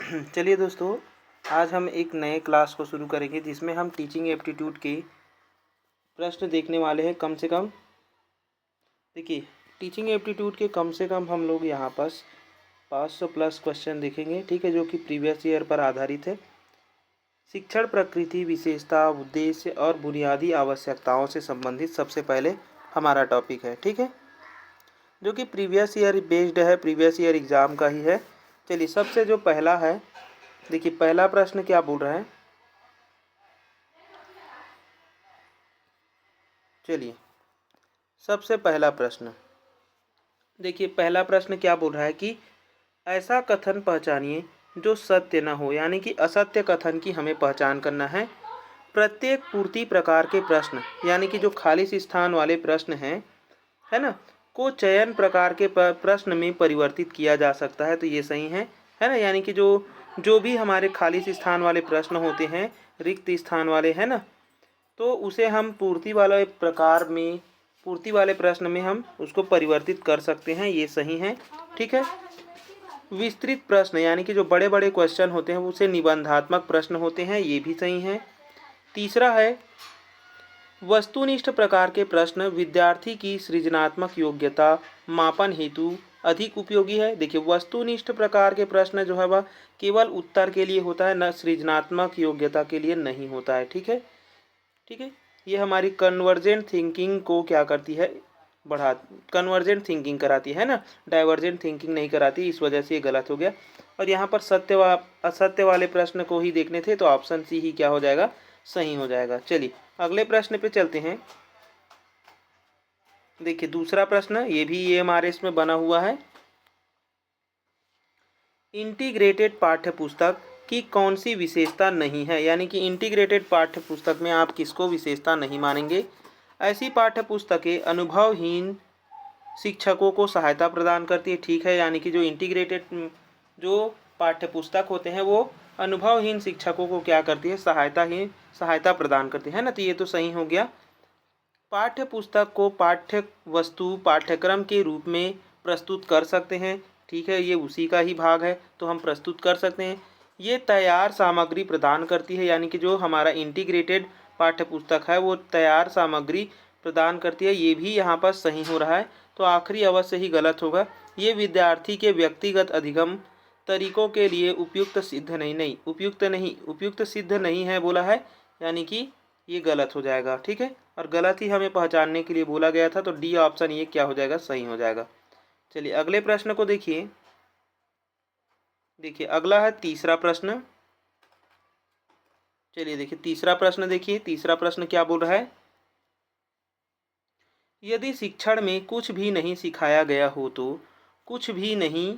चलिए दोस्तों, आज हम एक नए क्लास को शुरू करेंगे जिसमें हम टीचिंग एप्टीट्यूड के प्रश्न देखने वाले हैं। कम से कम देखिए, टीचिंग एप्टीट्यूड के कम से कम हम लोग यहाँ पर 500 प्लस क्वेश्चन देखेंगे, ठीक है, जो कि प्रीवियस ईयर पर आधारित है। शिक्षण प्रकृति, विशेषता, उद्देश्य और बुनियादी आवश्यकताओं से संबंधित सबसे पहले हमारा टॉपिक है, ठीक है, जो कि प्रीवियस ईयर बेस्ड है, प्रीवियस ईयर एग्ज़ाम का ही है। चलिए, सबसे जो पहला है, देखिए पहला प्रश्न क्या बोल रहा है। चलिए, सबसे पहला प्रश्न देखिए, पहला प्रश्न क्या बोल रहा है कि ऐसा कथन पहचानिए जो सत्य न हो, यानी कि असत्य कथन की हमें पहचान करना है। प्रत्येक पूर्ति प्रकार के प्रश्न, यानी कि जो खाली स्थान वाले प्रश्न हैं, है ना, को चयन प्रकार के प्रश्न में परिवर्तित किया जा सकता है, तो ये सही है ना। यानी कि जो भी हमारे खाली स्थान वाले प्रश्न होते हैं, रिक्त स्थान वाले, है ना, तो उसे हम पूर्ति वाले प्रश्न में हम उसको परिवर्तित कर सकते हैं, ये सही है, ठीक है। विस्तृत प्रश्न, यानी कि जो बड़े बड़े क्वेश्चन होते हैं उसे निबंधात्मक प्रश्न होते हैं, ये भी सही है। तीसरा है, वस्तुनिष्ठ प्रकार के प्रश्न विद्यार्थी की सृजनात्मक योग्यता मापन हेतु अधिक उपयोगी है। देखिए, वस्तुनिष्ठ प्रकार के प्रश्न जो है वह केवल उत्तर के लिए होता है, न सृजनात्मक योग्यता के लिए नहीं होता है, ठीक है, ठीक है। ये हमारी कन्वर्जेंट थिंकिंग को क्या करती है, कन्वर्जेंट थिंकिंग कराती है ना, डाइवर्जेंट थिंकिंग नहीं कराती, इस वजह से ये गलत हो गया। और यहाँ पर असत्य वाले प्रश्न को ही देखने थे, तो ऑप्शन सी ही क्या हो जाएगा, सही हो जाएगा। चलिए, अगले प्रश्न पे चलते हैं। देखिए, दूसरा प्रश्न, ये भी ये हमारे इसमें बना हुआ है। इंटीग्रेटेड पाठ्य पुस्तक की कौन सी विशेषता नहीं है, यानी कि इंटीग्रेटेड पाठ्य पुस्तक में आप किसको विशेषता नहीं मानेंगे। ऐसी पाठ्य पुस्तकें अनुभवहीन शिक्षकों को सहायता प्रदान करती है, ठीक है, यानी कि जो इंटीग्रेटेड जो पाठ्य पुस्तक होते हैं वो अनुभवहीन शिक्षकों को क्या करती है, सहायता प्रदान करती है ना, तो ये तो सही हो गया। पाठ्य पुस्तक को पाठ्य वस्तु पाठ्यक्रम के रूप में प्रस्तुत कर सकते हैं, ठीक है, ये उसी का ही भाग है, तो हम प्रस्तुत कर सकते हैं। ये तैयार सामग्री प्रदान करती है, यानी कि जो हमारा इंटीग्रेटेड पाठ्य पुस्तक है वो तैयार सामग्री प्रदान करती है, ये भी यहाँ पर सही हो रहा है, तो आखिरी अवश्य ही गलत होगा। ये विद्यार्थी के व्यक्तिगत अधिगम तरीकों के लिए उपयुक्त सिद्ध नहीं है बोला है, यानी कि ये गलत हो जाएगा, ठीक है, और गलत ही हमें पहचानने के लिए बोला गया था, तो डी ऑप्शन ये क्या हो जाएगा, सही हो जाएगा। चलिए, अगले प्रश्न को देखिए। देखिए, अगला है तीसरा प्रश्न। चलिए देखिए, तीसरा प्रश्न देखिए, तीसरा प्रश्न क्या बोल रहा है। यदि शिक्षण में कुछ भी नहीं सिखाया गया हो तो कुछ भी नहीं,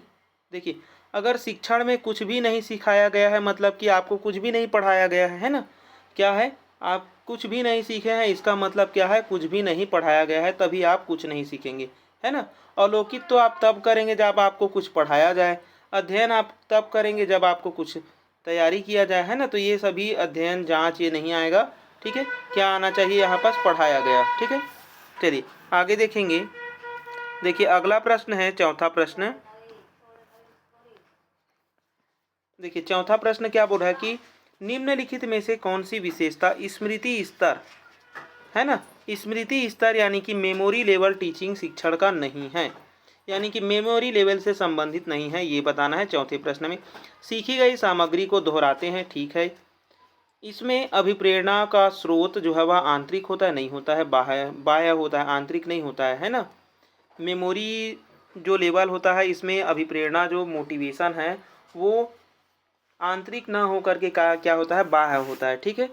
देखिए, अगर शिक्षण में कुछ भी नहीं सिखाया गया है, मतलब कि आपको कुछ भी नहीं पढ़ाया गया है ना, क्या है, आप कुछ भी नहीं सीखे हैं, इसका मतलब क्या है, कुछ भी नहीं पढ़ाया गया है, तभी आप कुछ नहीं सीखेंगे, है ना। अवलोकित तो आप तब करेंगे जब आपको कुछ पढ़ाया जाए, अध्ययन आप तब करेंगे जब आपको कुछ तैयारी किया जाए, है ना, तो ये सभी अध्ययन जांच ये नहीं आएगा, ठीक है। क्या आना चाहिए यहाँ पर, पढ़ाया गया, ठीक है। चलिए, आगे देखेंगे। देखिए, अगला प्रश्न है चौथा प्रश्न। देखिए, चौथा प्रश्न क्या बोल रहा है कि निम्नलिखित में से कौन सी विशेषता स्मृति स्तर, है ना, स्मृति स्तर यानी कि मेमोरी लेवल टीचिंग शिक्षण का नहीं है, यानी कि मेमोरी लेवल से संबंधित नहीं है, ये बताना है चौथे प्रश्न में। सीखी गई सामग्री को दोहराते हैं, ठीक है। इसमें अभिप्रेरणा का स्रोत जो है वह आंतरिक होता है, नहीं होता है, बाह्य होता है, आंतरिक नहीं होता है ना। मेमोरी जो लेवल होता है, इसमें अभिप्रेरणा जो मोटिवेशन है वो आंतरिक ना होकर के क्या होता है, बाह्य होता है, ठीक है।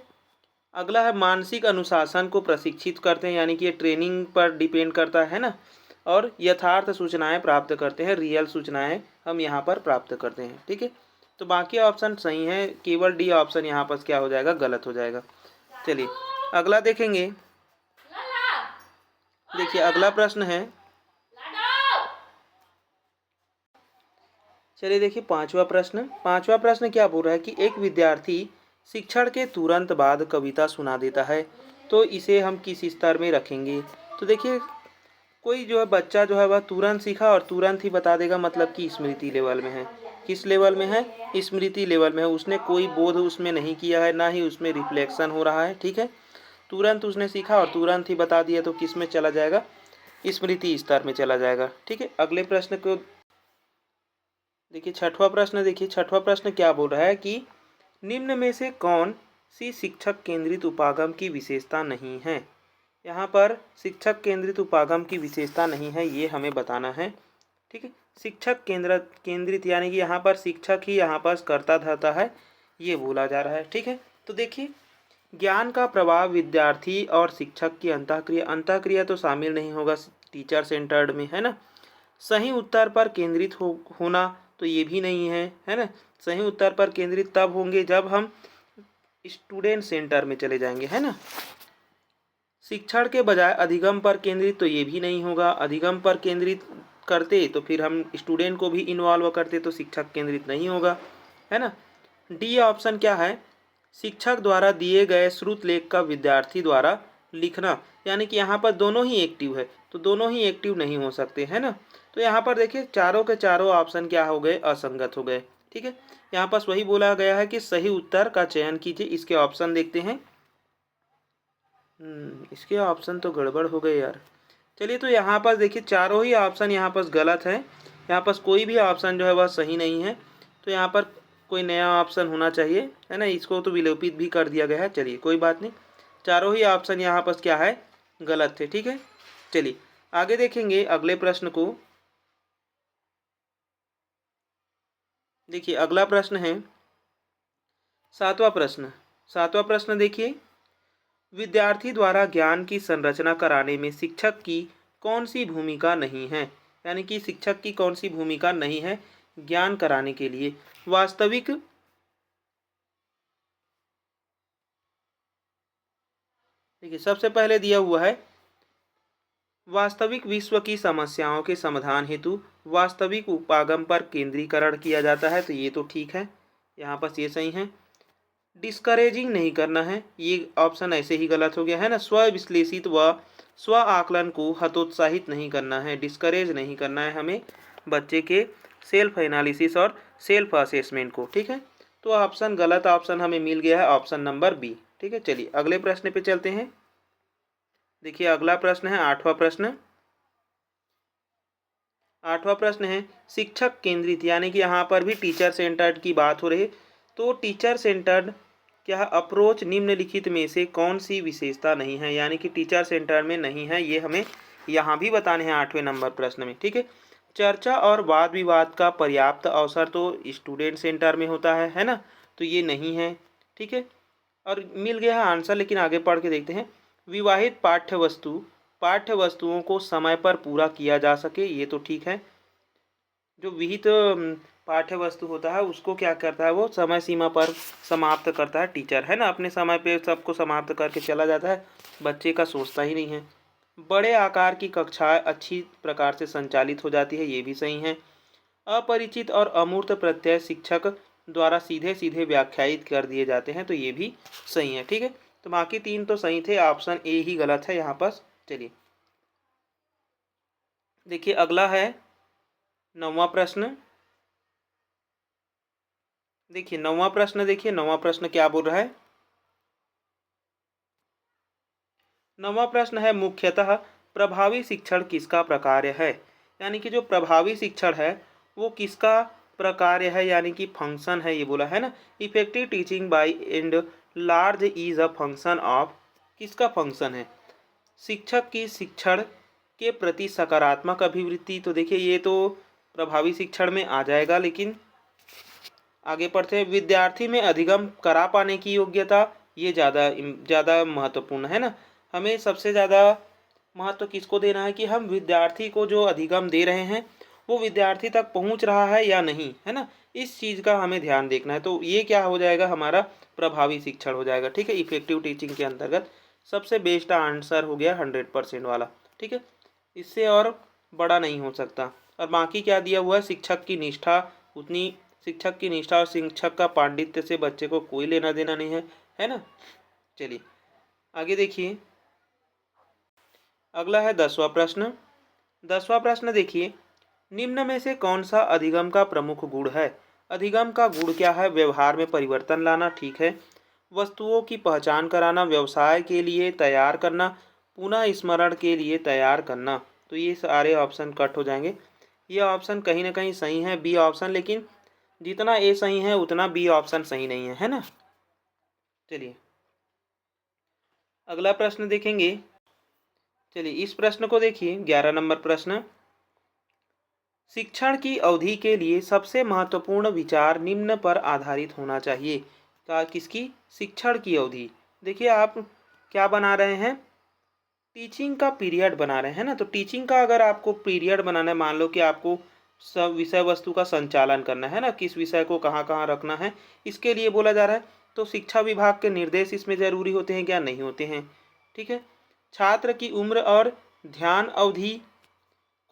अगला है, मानसिक अनुशासन को प्रशिक्षित करते हैं, यानी कि ये ट्रेनिंग पर डिपेंड करता है ना। और यथार्थ सूचनाएं प्राप्त करते हैं, रियल सूचनाएं हम यहाँ पर प्राप्त करते हैं, ठीक है। तो बाकी ऑप्शन सही है, केवल डी ऑप्शन यहाँ पर क्या हो जाएगा, गलत हो जाएगा। चलिए, अगला देखेंगे। देखिए, अगला प्रश्न है, चलिए देखिए, पांचवा प्रश्न क्या बोल रहा है कि एक विद्यार्थी शिक्षण के तुरंत बाद कविता सुना देता है, तो इसे हम किस स्तर में रखेंगे। तो देखिए, कोई जो है बच्चा जो है वह तुरंत सीखा और तुरंत ही बता देगा, मतलब कि स्मृति लेवल में है। किस लेवल में है, स्मृति लेवल में है। उसने कोई बोध उसमें नहीं किया है, ना ही उसमें रिफ्लेक्शन हो रहा है। ठीक है, तुरंत उसने सीखा और तुरंत ही बता दिया, तो किस में चला जाएगा, स्मृति स्तर में चला जाएगा। ठीक है, अगले प्रश्न को देखिए, छठवां प्रश्न। देखिए छठवां प्रश्न क्या बोल रहा है कि निम्न में से कौन सी शिक्षक केंद्रित उपागम की विशेषता नहीं है। यहाँ पर शिक्षक केंद्रित उपागम की विशेषता नहीं है, ये हमें बताना है। ठीक है, शिक्षक केंद्रित यानी कि यहाँ पर शिक्षक ही यहाँ पर कर्ता धर्ता है, ये बोला जा रहा है। ठीक है, तो देखिए, ज्ञान का प्रभाव विद्यार्थी और शिक्षक की अंतःक्रिया तो शामिल नहीं होगा टीचर सेंटर्ड में, है ना। सही उत्तर पर केंद्रित होना तो ये भी नहीं है ना। सही उत्तर पर केंद्रित तब होंगे जब हम स्टूडेंट सेंटर में चले जाएंगे, है ना। शिक्षण के बजाय अधिगम पर केंद्रित तो ये भी नहीं होगा। अधिगम पर केंद्रित करते तो फिर हम स्टूडेंट को भी इन्वॉल्व करते, तो शिक्षक केंद्रित नहीं होगा, है ना। डी ऑप्शन क्या है, शिक्षक द्वारा दिए गए श्रुत लेख का विद्यार्थी द्वारा लिखना, यानी कि यहाँ पर दोनों ही एक्टिव है, तो दोनों ही एक्टिव नहीं हो सकते, है ना। तो यहाँ पर देखिए चारों के चारों ऑप्शन क्या हो गए, असंगत हो गए। ठीक है, यहाँ पर वही बोला गया है कि सही उत्तर का चयन कीजिए। इसके ऑप्शन देखते हैं। इसके ऑप्शन तो गड़बड़ हो गए यार। चलिए, तो यहाँ पर देखिए चारों ही ऑप्शन यहाँ पर गलत है। यहाँ पर कोई भी ऑप्शन जो है वह सही नहीं है, तो यहाँ पर कोई नया ऑप्शन होना चाहिए, है ना। इसको तो विलोपित भी कर दिया गया है। चलिए कोई बात नहीं, चारों ही ऑप्शन यहाँ पर क्या है, गलत थे। ठीक है, चलिए आगे देखेंगे अगले प्रश्न को। देखिए अगला प्रश्न है सातवां प्रश्न। सातवां प्रश्न देखिए, विद्यार्थी द्वारा ज्ञान की संरचना कराने में शिक्षक की कौन सी भूमिका नहीं है, यानी कि शिक्षक की कौन सी भूमिका नहीं है ज्ञान कराने के लिए। वास्तविक देखिए, सबसे पहले दिया हुआ है वास्तविक विश्व की समस्याओं के समाधान हेतु वास्तविक उपागम पर केंद्रीकरण किया जाता है, तो ये तो ठीक है, यहाँ पर ये सही है। डिस्करेजिंग नहीं करना है, ये ऑप्शन ऐसे ही गलत हो गया, है ना। स्व विश्लेषित व स्व आकलन को हतोत्साहित नहीं करना है, डिस्करेज नहीं करना है हमें बच्चे के सेल्फ एनालिसिस और सेल्फ असेसमेंट को। ठीक है, तो ऑप्शन गलत ऑप्शन हमें मिल गया है, ऑप्शन नंबर बी। ठीक है, चलिए अगले प्रश्न पे चलते हैं। देखिए अगला प्रश्न है आठवां प्रश्न। आठवां प्रश्न है शिक्षक केंद्रित, यानी कि यहाँ पर भी टीचर सेंटर्ड की बात हो रही है। तो टीचर सेंटर्ड क्या अप्रोच निम्नलिखित में से कौन सी विशेषता नहीं है, यानी कि टीचर सेंटर में नहीं है, ये हमें यहाँ भी बताने हैं 8वें नंबर प्रश्न में। ठीक है, चर्चा और वाद विवाद का पर्याप्त अवसर तो स्टूडेंट सेंटर में होता है ना, तो ये नहीं है। ठीक है, और मिल गया है आंसर, लेकिन आगे पढ़ के देखते हैं। विवाहित पाठ्य वस्तुओं को समय पर पूरा किया जा सके, ये तो ठीक है। जो विहित पाठ्य वस्तु होता है उसको क्या करता है, वो समय सीमा पर समाप्त करता है टीचर, है ना। अपने समय पे सबको समाप्त करके चला जाता है, बच्चे का सोचता ही नहीं है। बड़े आकार की कक्षाएं अच्छी प्रकार से संचालित हो जाती है, ये भी सही है। अपरिचित और अमूर्त प्रत्यय शिक्षक द्वारा सीधे सीधे व्याख्यायित कर दिए जाते हैं, तो ये भी सही है। ठीक है, तो बाकी तीन तो सही थे, ऑप्शन ए ही गलत है यहाँ पर। चलिए देखिए अगला है 9वां प्रश्न। देखिए 9वां प्रश्न, देखिए 9वां प्रश्न क्या बोल रहा है। 9वां प्रश्न है मुख्यतः प्रभावी शिक्षण किसका प्रकार्य है, यानी कि जो प्रभावी शिक्षण है वो किसका प्रकार्य है, यानी कि फंक्शन है, ये बोला है ना। Effective teaching bye and large is a function of, किसका फंक्शन है, शिक्षक की शिक्षण के प्रति सकारात्मक अभिवृत्ति। तो देखिए ये तो प्रभावी शिक्षण में आ जाएगा, लेकिन आगे पढ़ते हैं। विद्यार्थी में अधिगम करा पाने की योग्यता, ये ज़्यादा महत्वपूर्ण है ना। हमें सबसे ज़्यादा महत्व किसको देना है कि हम विद्यार्थी को जो अधिगम दे रहे हैं वो विद्यार्थी तक पहुंच रहा है या नहीं, है ना। इस चीज़ का हमें ध्यान देखना है, तो ये क्या हो जाएगा, हमारा प्रभावी शिक्षण हो जाएगा। ठीक है, इफेक्टिव टीचिंग के अंतर्गत सबसे बेस्ट आंसर हो गया 100% वाला। ठीक है, इससे और बड़ा नहीं हो सकता। और बाकी क्या दिया हुआ है, शिक्षक की निष्ठा और शिक्षक का पांडित्य से बच्चे को कोई लेना देना नहीं है ना। चलिए आगे देखिए, अगला है 10वां प्रश्न। 10वां प्रश्न देखिए, निम्न में से कौन सा अधिगम का प्रमुख गुण है। अधिगम का गुण क्या है? व्यवहार में परिवर्तन लाना, ठीक है। वस्तुओं की पहचान कराना, व्यवसाय के लिए तैयार करना, पुनः स्मरण के लिए तैयार करना। तो ये सारे ऑप्शन कट हो जाएंगे। ये ऑप्शन कहीं ना कहीं सही है, बी ऑप्शन, लेकिन जितना ए सही है उतना बी ऑप्शन सही नहीं है ना। चलिए अगला प्रश्न देखेंगे। चलिए इस प्रश्न को देखिए, 11 नंबर प्रश्न। शिक्षण की अवधि के लिए सबसे महत्वपूर्ण विचार निम्न पर आधारित होना चाहिए। किसकी? शिक्षण की अवधि। देखिए आप क्या बना रहे हैं, टीचिंग का पीरियड बना रहे हैं ना। तो टीचिंग का अगर आपको पीरियड बनाना है, मान लो कि आपको सब विषय वस्तु का संचालन करना है ना, किस विषय को कहाँ कहाँ रखना है, इसके लिए बोला जा रहा है। तो शिक्षा विभाग के निर्देश इसमें जरूरी होते हैं क्या? नहीं होते हैं, ठीक है। छात्र की उम्र और ध्यान अवधि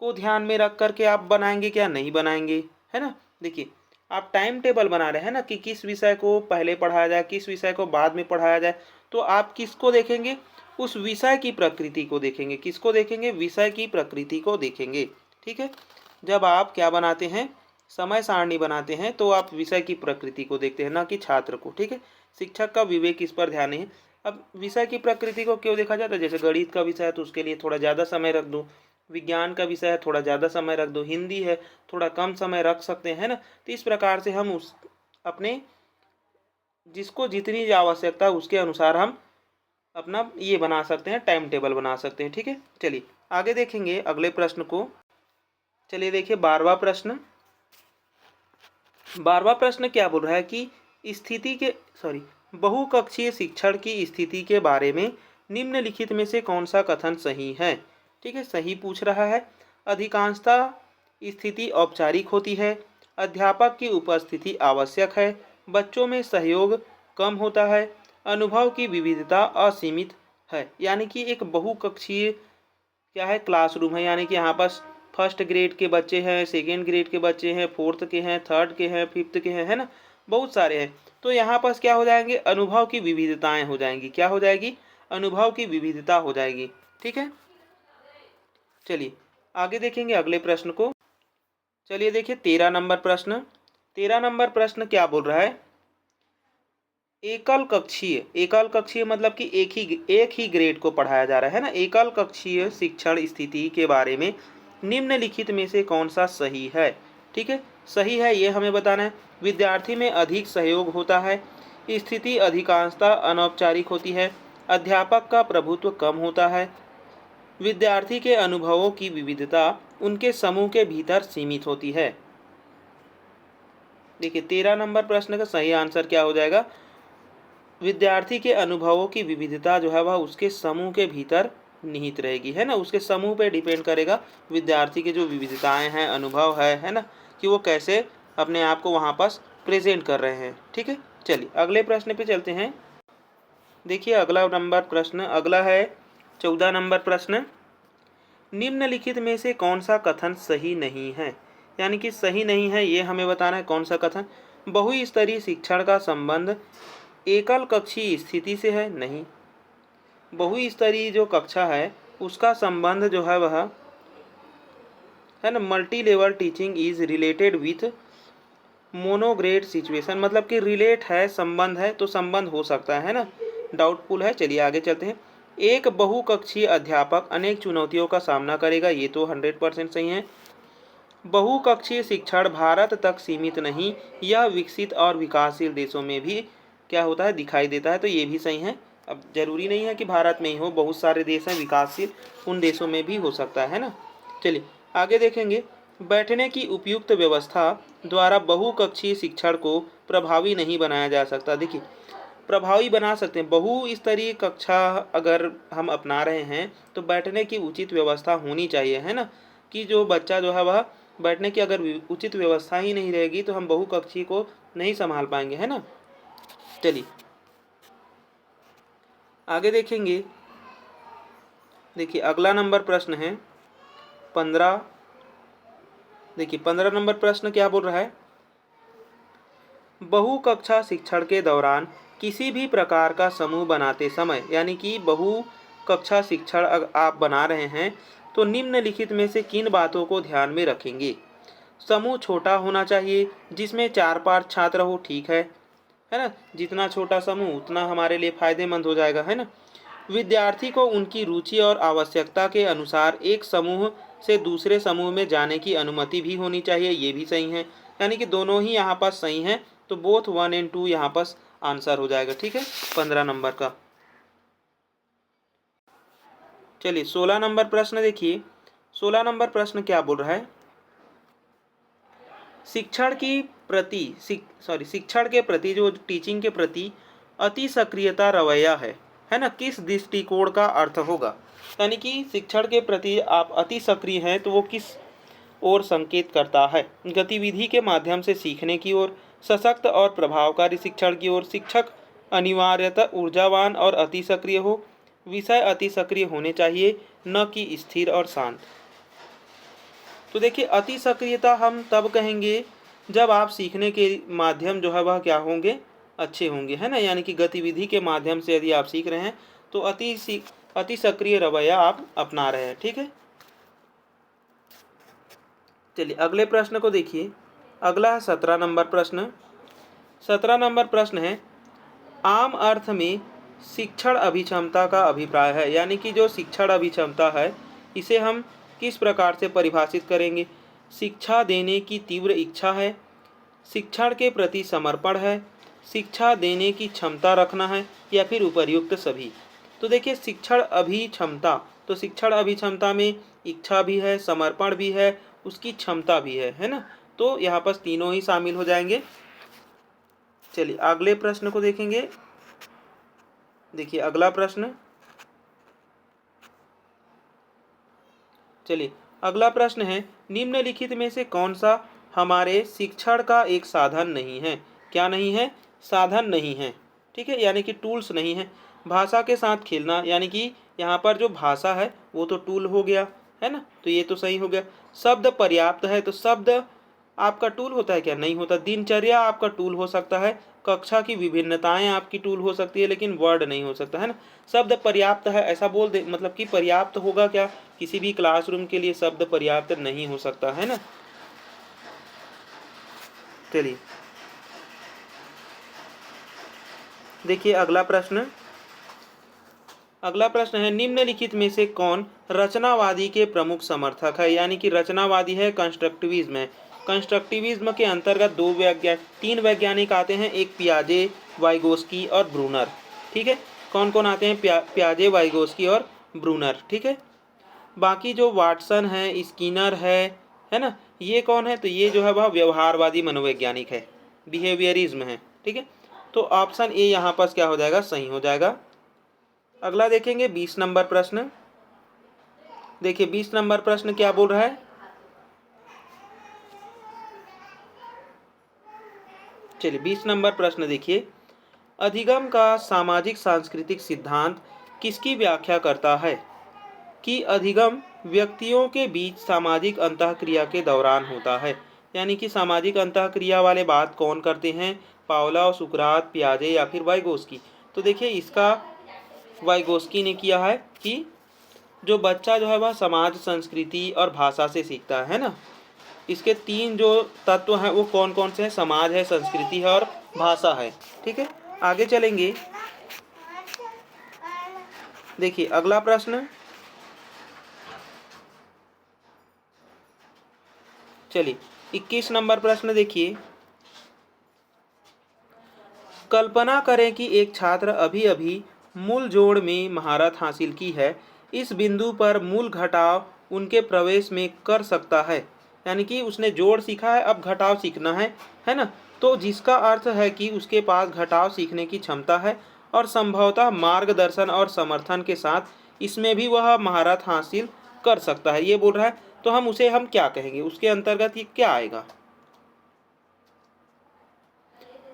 को ध्यान में रख करके आप बनाएंगे क्या? नहीं बनाएंगे, है ना। देखिए आप टाइम टेबल बना रहे हैं ना कि किस विषय को पहले पढ़ाया जाए, किस विषय को बाद में पढ़ाया जाए। तो आप किसको देखेंगे? उस विषय की प्रकृति को देखेंगे। किसको देखेंगे? विषय की प्रकृति को देखेंगे, ठीक है। जब आप क्या बनाते हैं, समय सारणी बनाते हैं, तो आप विषय की प्रकृति को देखते हैं, ना कि छात्र को, ठीक है। शिक्षक का विवेक इस पर ध्यान नहीं है। अब विषय की प्रकृति को क्यों देखा जाता है? जैसे गणित का विषय है तो उसके लिए थोड़ा ज़्यादा समय रख दूँ, विज्ञान का विषय है थोड़ा ज़्यादा समय रख दो, हिंदी है थोड़ा कम समय रख सकते हैं ना। तो इस प्रकार से हम उस अपने जिसको जितनी आवश्यकता है उसके अनुसार हम अपना ये बना सकते हैं, टाइम टेबल बना सकते हैं, ठीक है। चलिए आगे देखेंगे अगले प्रश्न को। चलिए देखिए 12वां प्रश्न। 12वां प्रश्न क्या बोल रहा है कि बहुकक्षीय शिक्षण की स्थिति के बारे में निम्नलिखित में से कौन सा कथन सही है? ठीक है, सही पूछ रहा है। अधिकांशतः स्थिति औपचारिक होती है, अध्यापक की उपस्थिति आवश्यक है, बच्चों में सहयोग कम होता है, अनुभव की विविधता असीमित है। यानी कि एक बहुकक्षीय क्या है, क्लासरूम है। यानी कि यहाँ पर फर्स्ट ग्रेड के बच्चे हैं, सेकेंड ग्रेड के बच्चे हैं, फोर्थ के हैं, थर्ड के हैं, फिफ्थ के हैं, है ना, बहुत सारे हैं। तो यहाँ पर क्या हो जाएंगे? अनुभव की विविधताएं हो जाएंगी। क्या हो जाएगी? अनुभव की विविधता हो जाएगी, ठीक है। चलिए आगे देखेंगे अगले प्रश्न को। चलिए देखिए 13 नंबर प्रश्न। 13 नंबर प्रश्न क्या बोल रहा है? एकल कक्षीय मतलब कि एक ही ग्रेड को पढ़ाया जा रहा है ना। एकल कक्षीय शिक्षण स्थिति के बारे में निम्नलिखित में से कौन सा सही है? ठीक है, सही है ये हमें बताना है। विद्यार्थी में अधिक सहयोग होता है, स्थिति अधिकांशतः अनौपचारिक होती है, अध्यापक का प्रभुत्व कम होता है, विद्यार्थी के अनुभवों की विविधता उनके समूह के भीतर सीमित होती है। देखिए 13 नंबर प्रश्न का सही आंसर क्या हो जाएगा? विद्यार्थी के अनुभवों की विविधता जो है वह उसके समूह के भीतर निहित रहेगी, है ना। उसके समूह पे डिपेंड करेगा विद्यार्थी के जो विविधताएं हैं, अनुभव है ना, कि वो कैसे अपने आप को वहाँ पर प्रेजेंट कर रहे हैं, ठीक है। चलिए अगले प्रश्न पे चलते हैं। देखिए अगला है 14 नंबर प्रश्न। निम्नलिखित में से कौन सा कथन सही नहीं है? यानी कि सही नहीं है ये हमें बताना है। कौन सा कथन? बहुस्तरीय शिक्षण का संबंध एकल कक्षीय स्थिति से है? नहीं। बहुस्तरीय जो कक्षा है उसका संबंध जो है वह है ना, multi level teaching is related with monograde situation, मतलब कि रिलेट है, संबंध है, तो संबंध हो सकता है ना, डाउटफुल है। चलिए आगे चलते हैं। एक बहुकक्षीय अध्यापक अनेक चुनौतियों का सामना करेगा, ये तो 100% सही है। बहुकक्षीय शिक्षण भारत तक सीमित नहीं, यह विकसित और विकासशील देशों में भी क्या होता है, दिखाई देता है, तो ये भी सही है। अब जरूरी नहीं है कि भारत में ही हो, बहुत सारे देश हैं विकासशील, उन देशों में भी हो सकता है ना। चलिए आगे देखेंगे। बैठने की उपयुक्त व्यवस्था द्वारा बहुकक्षीय शिक्षण को प्रभावी नहीं बनाया जा सकता। देखिए प्रभावी बना सकते हैं, बहुस्तरीय कक्षा अगर हम अपना रहे हैं तो बैठने की उचित व्यवस्था होनी चाहिए, है ना, कि जो बच्चा जो है वह बैठने की अगर उचित व्यवस्था ही नहीं रहेगी तो हम बहुकक्षीय को नहीं संभाल पाएंगे, है ना। चलिए आगे देखेंगे। देखिए अगला नंबर प्रश्न है 15। देखिए 15 नंबर प्रश्न क्या बोल रहा है? बहुकक्षा शिक्षण के दौरान किसी भी प्रकार का समूह बनाते समय, यानी कि बहुकक्षा शिक्षण आप बना रहे हैं तो निम्नलिखित में से किन बातों को ध्यान में रखेंगे? समूह छोटा होना चाहिए जिसमें 4-5 छात्र हो, ठीक है ना। जितना छोटा समूह उतना हमारे लिए फायदेमंद हो जाएगा, है ना। विद्यार्थी को उनकी रुचि और आवश्यकता के अनुसार एक समूह से दूसरे समूह में जाने की अनुमति भी होनी चाहिए, ये भी सही है। यानी कि दोनों ही यहाँ पर सही हैं, तो बोथ 1 और 2 यहाँ पर आंसर हो जाएगा, ठीक है 15 नंबर का। चलिए 16 नंबर प्रश्न देखिए। 16 नंबर प्रश्न क्या बोल रहा है, शिक्षण के प्रति जो टीचिंग के प्रति अति सक्रियता रवैया है ना, किस दृष्टिकोण का अर्थ होगा। यानी कि शिक्षण के प्रति आप अति सक्रिय हैं तो वो किस ओर संकेत करता है। गतिविधि के माध्यम से सीखने की ओर, सशक्त और प्रभावकारी शिक्षण की ओर। शिक्षक अनिवार्यतः ऊर्जावान और अति सक्रिय हो। विषय अति सक्रिय होने चाहिए, न कि स्थिर और शांत। तो देखिए अति सक्रियता हम तब कहेंगे जब आप सीखने के माध्यम जो है वह क्या होंगे, अच्छे होंगे, है ना। यानी कि गतिविधि के माध्यम से यदि आप सीख रहे हैं तो अति सक्रिय रवैया आप अपना रहे हैं, ठीक है। चलिए अगले प्रश्न को देखिए। अगला है 17 नंबर प्रश्न। 17 नंबर प्रश्न है, आम अर्थ में शिक्षण अभिक्षमता का अभिप्राय है। यानी कि जो शिक्षण अभिक्षमता है इसे हम किस प्रकार से परिभाषित करेंगे। शिक्षा देने की तीव्र इच्छा है, शिक्षण के प्रति समर्पण है, शिक्षा देने की क्षमता रखना है, या फिर उपर्युक्त सभी। तो देखिए शिक्षण अभिक्षमता, तो शिक्षण अभिक्षमता में इच्छा भी है, समर्पण भी है, उसकी क्षमता भी है ना। तो यहाँ पर तीनों ही शामिल हो जाएंगे। चलिए अगले प्रश्न को देखेंगे। देखिए अगला प्रश्न, चलिए अगला प्रश्न है, निम्नलिखित में से कौन सा हमारे शिक्षण का एक साधन नहीं है। क्या नहीं है, साधन नहीं है, ठीक है, यानी कि टूल्स नहीं है। भाषा के साथ खेलना, यानी कि यहाँ पर जो भाषा है वो तो टूल हो गया, है ना, तो ये तो सही हो गया। शब्द पर्याप्त है, तो शब्द आपका टूल होता है क्या, नहीं होता। दिनचर्या आपका टूल हो सकता है, कक्षा की विभिन्नताएं आपकी टूल हो सकती है, लेकिन वर्ड नहीं हो सकता, है ना। शब्द पर्याप्त है ऐसा बोल दे, मतलब कि पर्याप्त होगा क्या, किसी भी क्लासरूम के लिए शब्द पर्याप्त नहीं हो सकता, है ना। चलिए देखिए अगला प्रश्न। अगला प्रश्न है, निम्नलिखित में से कौन रचनावादी के प्रमुख समर्थक है। यानी कि रचनावादी है, कंस्ट्रक्टिविज्म है। कंस्ट्रक्टिविज्म के अंतर्गत तीन वैज्ञानिक आते हैं, एक पियाजे, वाइगोस्की और ब्रूनर, ठीक है। कौन कौन आते हैं, पियाजे, वाइगोस्की और ब्रूनर, ठीक है। बाकी जो वाटसन है, स्किनर है ना, ये कौन है, तो ये जो है वह व्यवहारवादी मनोवैज्ञानिक है, बिहेवियरिज्म है, ठीक है। तो ऑप्शन ए यहाँ पर क्या हो जाएगा, सही हो जाएगा। अगला देखेंगे 20 नंबर प्रश्न। देखिए 20 नंबर प्रश्न क्या बोल रहा है, चलिए 20 नंबर प्रश्न देखिए। अधिगम का सामाजिक सांस्कृतिक सिद्धांत किसकी व्याख्या करता है कि अधिगम व्यक्तियों के बीच सामाजिक अंतःक्रिया के दौरान होता है। यानी कि सामाजिक अंतःक्रिया वाले बात कौन करते हैं, पावलोव, सुकरात, पियाजे या फिर वाइगोस्की। तो देखिए इसका वाइगोस्की ने किया है कि जो बच्चा जो है वह समाज, संस्कृति और भाषा से सीखता है ना। इसके तीन जो तत्व हैं वो कौन कौन से हैं, समाज है, संस्कृति है और भाषा है, ठीक है। आगे चलेंगे, देखिए अगला प्रश्न। चलिए 21 नंबर प्रश्न देखिए। कल्पना करें कि एक छात्र अभी अभी मूल जोड़ में महारत हासिल की है। इस बिंदु पर मूल घटाव उनके प्रवेश में कर सकता है। यानी कि उसने जोड़ सीखा है, अब घटाव सीखना है ना। तो जिसका अर्थ है कि उसके पास घटाव सीखने की क्षमता है और संभवतः मार्गदर्शन और समर्थन के साथ इसमें भी वह महारत हासिल कर सकता है, ये बोल रहा है। तो हम उसे हम क्या कहेंगे, उसके अंतर्गत ये क्या आएगा,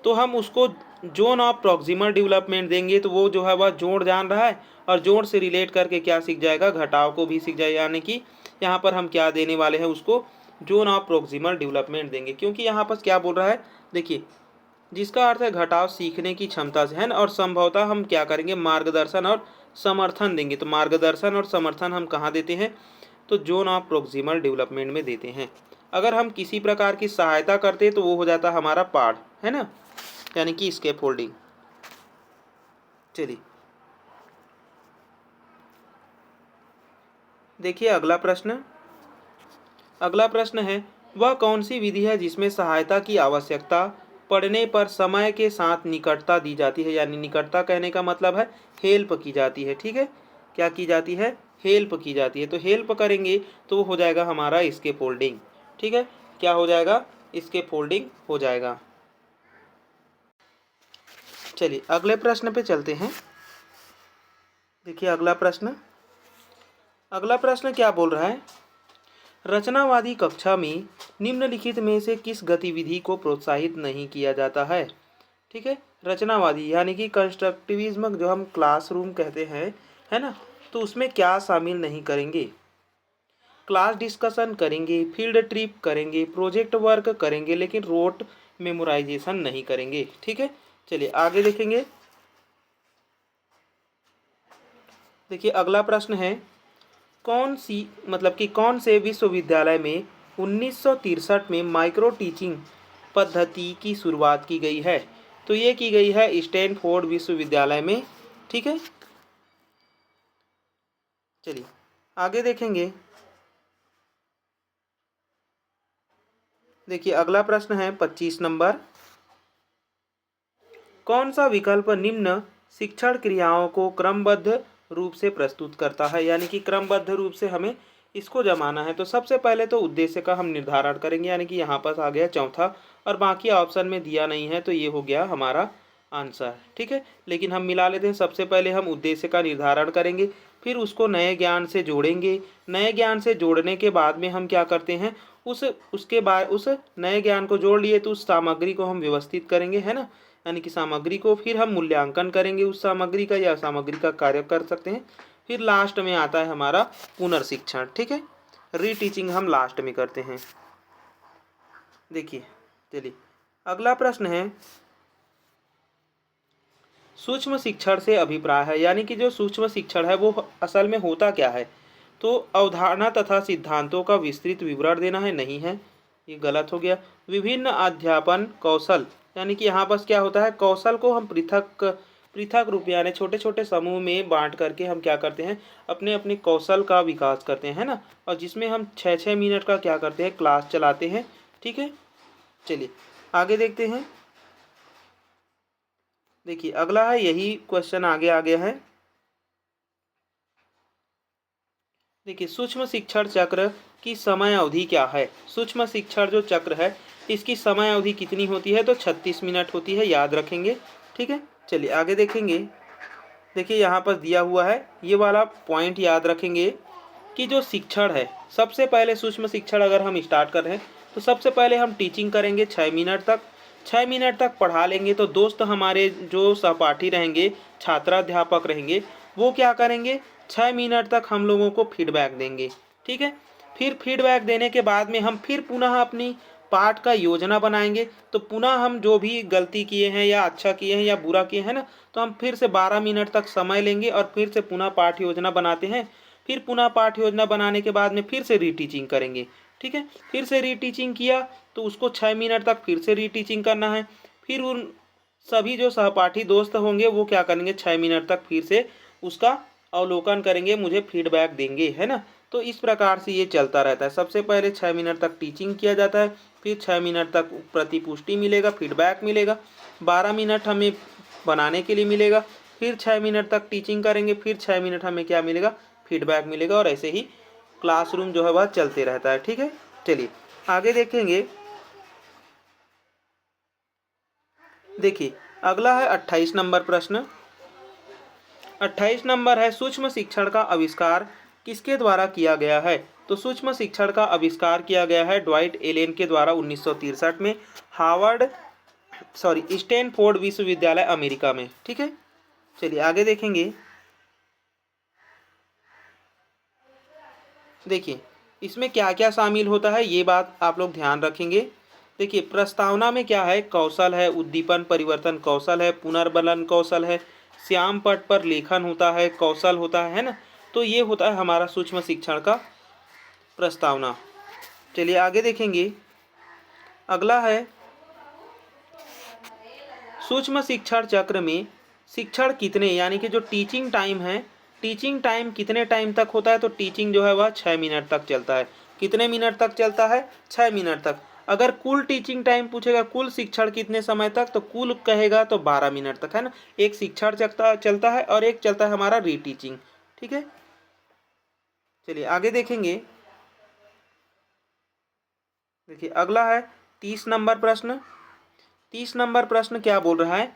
तो हम उसको जोन ऑफ प्रॉक्सिमल डेवलपमेंट देंगे। तो वो जो है वह जोड़ जान रहा है और जोड़ से रिलेट करके क्या सीख जाएगा, घटाव को भी सीख जाएगा। यानी कि यहाँ पर हम क्या देने वाले हैं, उसको जोन ऑफ प्रॉक्सिमल डेवलपमेंट देंगे। क्योंकि यहाँ पर क्या बोल रहा है, देखिए जिसका अर्थ है घटाव सीखने की क्षमता से है ना, और संभवतः हम क्या करेंगे, मार्गदर्शन और समर्थन देंगे। तो मार्गदर्शन और समर्थन हम कहाँ देते हैं, तो जोन ऑफ प्रॉक्सिमल डेवलपमेंट में देते हैं। अगर हम किसी प्रकार की सहायता करते तो वो हो जाता हमारा पाठ, है ना, यानी कि स्कैफोल्डिंग। चलिए देखिए अगला प्रश्न। अगला प्रश्न है, वह कौन सी विधि है जिसमें सहायता की आवश्यकता पड़ने पर समय के साथ निकटता दी जाती है, यानी निकटता कहने का मतलब है हेल्प की जाती है। ठीक है, क्या की जाती है, हेल्प की जाती है। तो हेल्प करेंगे तो हो जाएगा हमारा स्कैफोल्डिंग। ठीक है, क्या हो जाएगा, स्कैफोल्डिंग हो जाएगा। चलिए अगले प्रश्न पे चलते हैं। देखिए अगला प्रश्न। अगला प्रश्न क्या बोल रहा है, रचनावादी कक्षा में निम्नलिखित में से किस गतिविधि को प्रोत्साहित नहीं किया जाता है। ठीक है, रचनावादी यानी कि कंस्ट्रक्टिविज्म जो हम क्लासरूम कहते हैं, है ना, तो उसमें क्या शामिल नहीं करेंगे, क्लास डिस्कशन करेंगे, फील्ड ट्रिप करेंगे, प्रोजेक्ट वर्क करेंगे, लेकिन रोट मेमोराइजेशन नहीं करेंगे। ठीक है, चलिए आगे देखेंगे। देखिए अगला प्रश्न है, कौन सी मतलब कि कौन से विश्वविद्यालय में 1963 में माइक्रो टीचिंग पद्धति की शुरुआत की गई है। तो ये की गई है स्टैनफोर्ड विश्वविद्यालय में। ठीक है, चलिए आगे देखेंगे। देखिए अगला प्रश्न है 25 नंबर, कौन सा विकल्प निम्न शिक्षण क्रियाओं को क्रमबद्ध रूप से प्रस्तुत करता है, यानी कि क्रमबद्ध रूप से हमें इसको जमाना है। तो सबसे पहले तो उद्देश्य का हम निर्धारण करेंगे, यानी कि यहाँ पास आ गया चौथा, और बाकी ऑप्शन में दिया नहीं है, तो ये हो गया हमारा आंसर। ठीक है, लेकिन हम मिला लेते हैं। सबसे पहले हम उद्देश्य का निर्धारण करेंगे, फिर उसको नए ज्ञान से जोड़ेंगे। नए ज्ञान से जोड़ने के बाद में हम क्या करते हैं, उसके बाद उस नए ज्ञान को जोड़ लिए तो उस सामग्री को हम व्यवस्थित करेंगे, है ना, यानी कि सामग्री को फिर हम मूल्यांकन करेंगे उस सामग्री का, या सामग्री का कार्य कर सकते हैं। फिर लास्ट में आता है हमारा पुनर्शिक्षण। ठीक है, रीटीचिंग हम लास्ट में करते हैं। देखिए चलिए अगला प्रश्न है, सूक्ष्म शिक्षण से अभिप्राय है, यानी कि जो सूक्ष्म शिक्षण है वो असल में होता क्या है। तो अवधारणा तथा सिद्धांतों का विस्तृत विवरण देना है, नहीं है, ये गलत हो गया। विभिन्न अध्यापन कौशल, यानी कि यहाँ पर क्या होता है, कौशल को हम पृथक पृथक रूप यानी छोटे छोटे समूह में बांट करके हम क्या करते हैं, अपने अपने कौशल का विकास करते हैं, है ना, और जिसमें हम 6-6 मिनट का क्या करते हैं, क्लास चलाते हैं। ठीक है, चलिए आगे देखते हैं। देखिए अगला है, यही क्वेश्चन आगे आ गया है। देखिए सूक्ष्म शिक्षण चक्र की समय अवधि क्या है। सूक्ष्म शिक्षण जो चक्र है इसकी समय अवधि कितनी होती है, तो 36 मिनट होती है, याद रखेंगे। ठीक है, चलिए आगे देखेंगे। देखिए यहाँ पर दिया हुआ है, ये वाला पॉइंट याद रखेंगे कि जो शिक्षण है, सबसे पहले सूक्ष्म शिक्षण अगर हम स्टार्ट कर रहे हैं तो सबसे पहले हम टीचिंग करेंगे 6 मिनट तक। 6 मिनट तक पढ़ा लेंगे तो दोस्त हमारे जो सहपाठी रहेंगे, छात्राध्यापक रहेंगे, वो क्या करेंगे, 6 मिनट तक हम लोगों को फीडबैक देंगे। ठीक है, फिर फीडबैक देने के बाद में हम फिर पुनः अपनी पाठ का योजना बनाएंगे। तो पुनः हम जो भी गलती किए हैं या अच्छा किए हैं या बुरा किए हैं ना, तो हम फिर से 12 मिनट तक समय लेंगे और फिर से पुनः पाठ योजना बनाते हैं। फिर पुनः पाठ योजना बनाने के बाद में फिर से रीटीचिंग करेंगे। ठीक है, फिर से रीटीचिंग किया तो उसको 6 मिनट तक फिर से रीटीचिंग करना है। फिर उन सभी जो सहपाठी दोस्त होंगे वो क्या करेंगे, 6 मिनट तक फिर से उसका अवलोकन करेंगे, मुझे फीडबैक देंगे, है ना। तो इस प्रकार से ये चलता रहता है। सबसे पहले 6 मिनट तक टीचिंग किया जाता है, फिर 6 मिनट तक प्रतिपुष्टि मिलेगा, फीडबैक मिलेगा, 12 मिनट हमें बनाने के लिए मिलेगा, फिर 6 मिनट तक टीचिंग करेंगे, फिर 6 मिनट हमें क्या मिलेगा, फीडबैक मिलेगा, और ऐसे ही क्लासरूम जो है वह चलते रहता है। ठीक है, चलिए आगे देखेंगे। देखिए अगला है 28 नंबर प्रश्न। 28 नंबर है, सूक्ष्म शिक्षण का आविष्कार किसके द्वारा किया गया है। तो सूक्ष्म शिक्षण का आविष्कार किया गया है ड्वाइट एलेन के द्वारा 1963 में, स्टैनफोर्ड विश्वविद्यालय अमेरिका में। ठीक है, चलिए आगे देखेंगे। देखिए इसमें क्या क्या शामिल होता है ये बात आप लोग ध्यान रखेंगे। देखिए प्रस्तावना में क्या है, कौशल है, उद्दीपन परिवर्तन कौशल है, पुनर्बलन कौशल है, श्याम पट पर लेखन होता है, कौशल होता है ना। तो ये होता है हमारा सूक्ष्म शिक्षण का प्रस्तावना। चलिए आगे देखेंगे। अगला है सूक्ष्म शिक्षण चक्र में शिक्षण कितने, यानी कि जो टीचिंग टाइम है, टीचिंग टाइम कितने टाइम तक होता है। तो टीचिंग जो है वह 6 मिनट तक चलता है। कितने मिनट तक चलता है? 6 मिनट तक। अगर कुल टीचिंग टाइम पूछेगा, कुल शिक्षण कितने समय तक, तो कुल कहेगा तो 12 मिनट तक, है ना। एक शिक्षण चलता है और एक चलता है हमारा रीटीचिंग। ठीक है, चलिए आगे देखेंगे। देखिए अगला है 30 नंबर प्रश्न। 30 नंबर प्रश्न क्या बोल रहा है?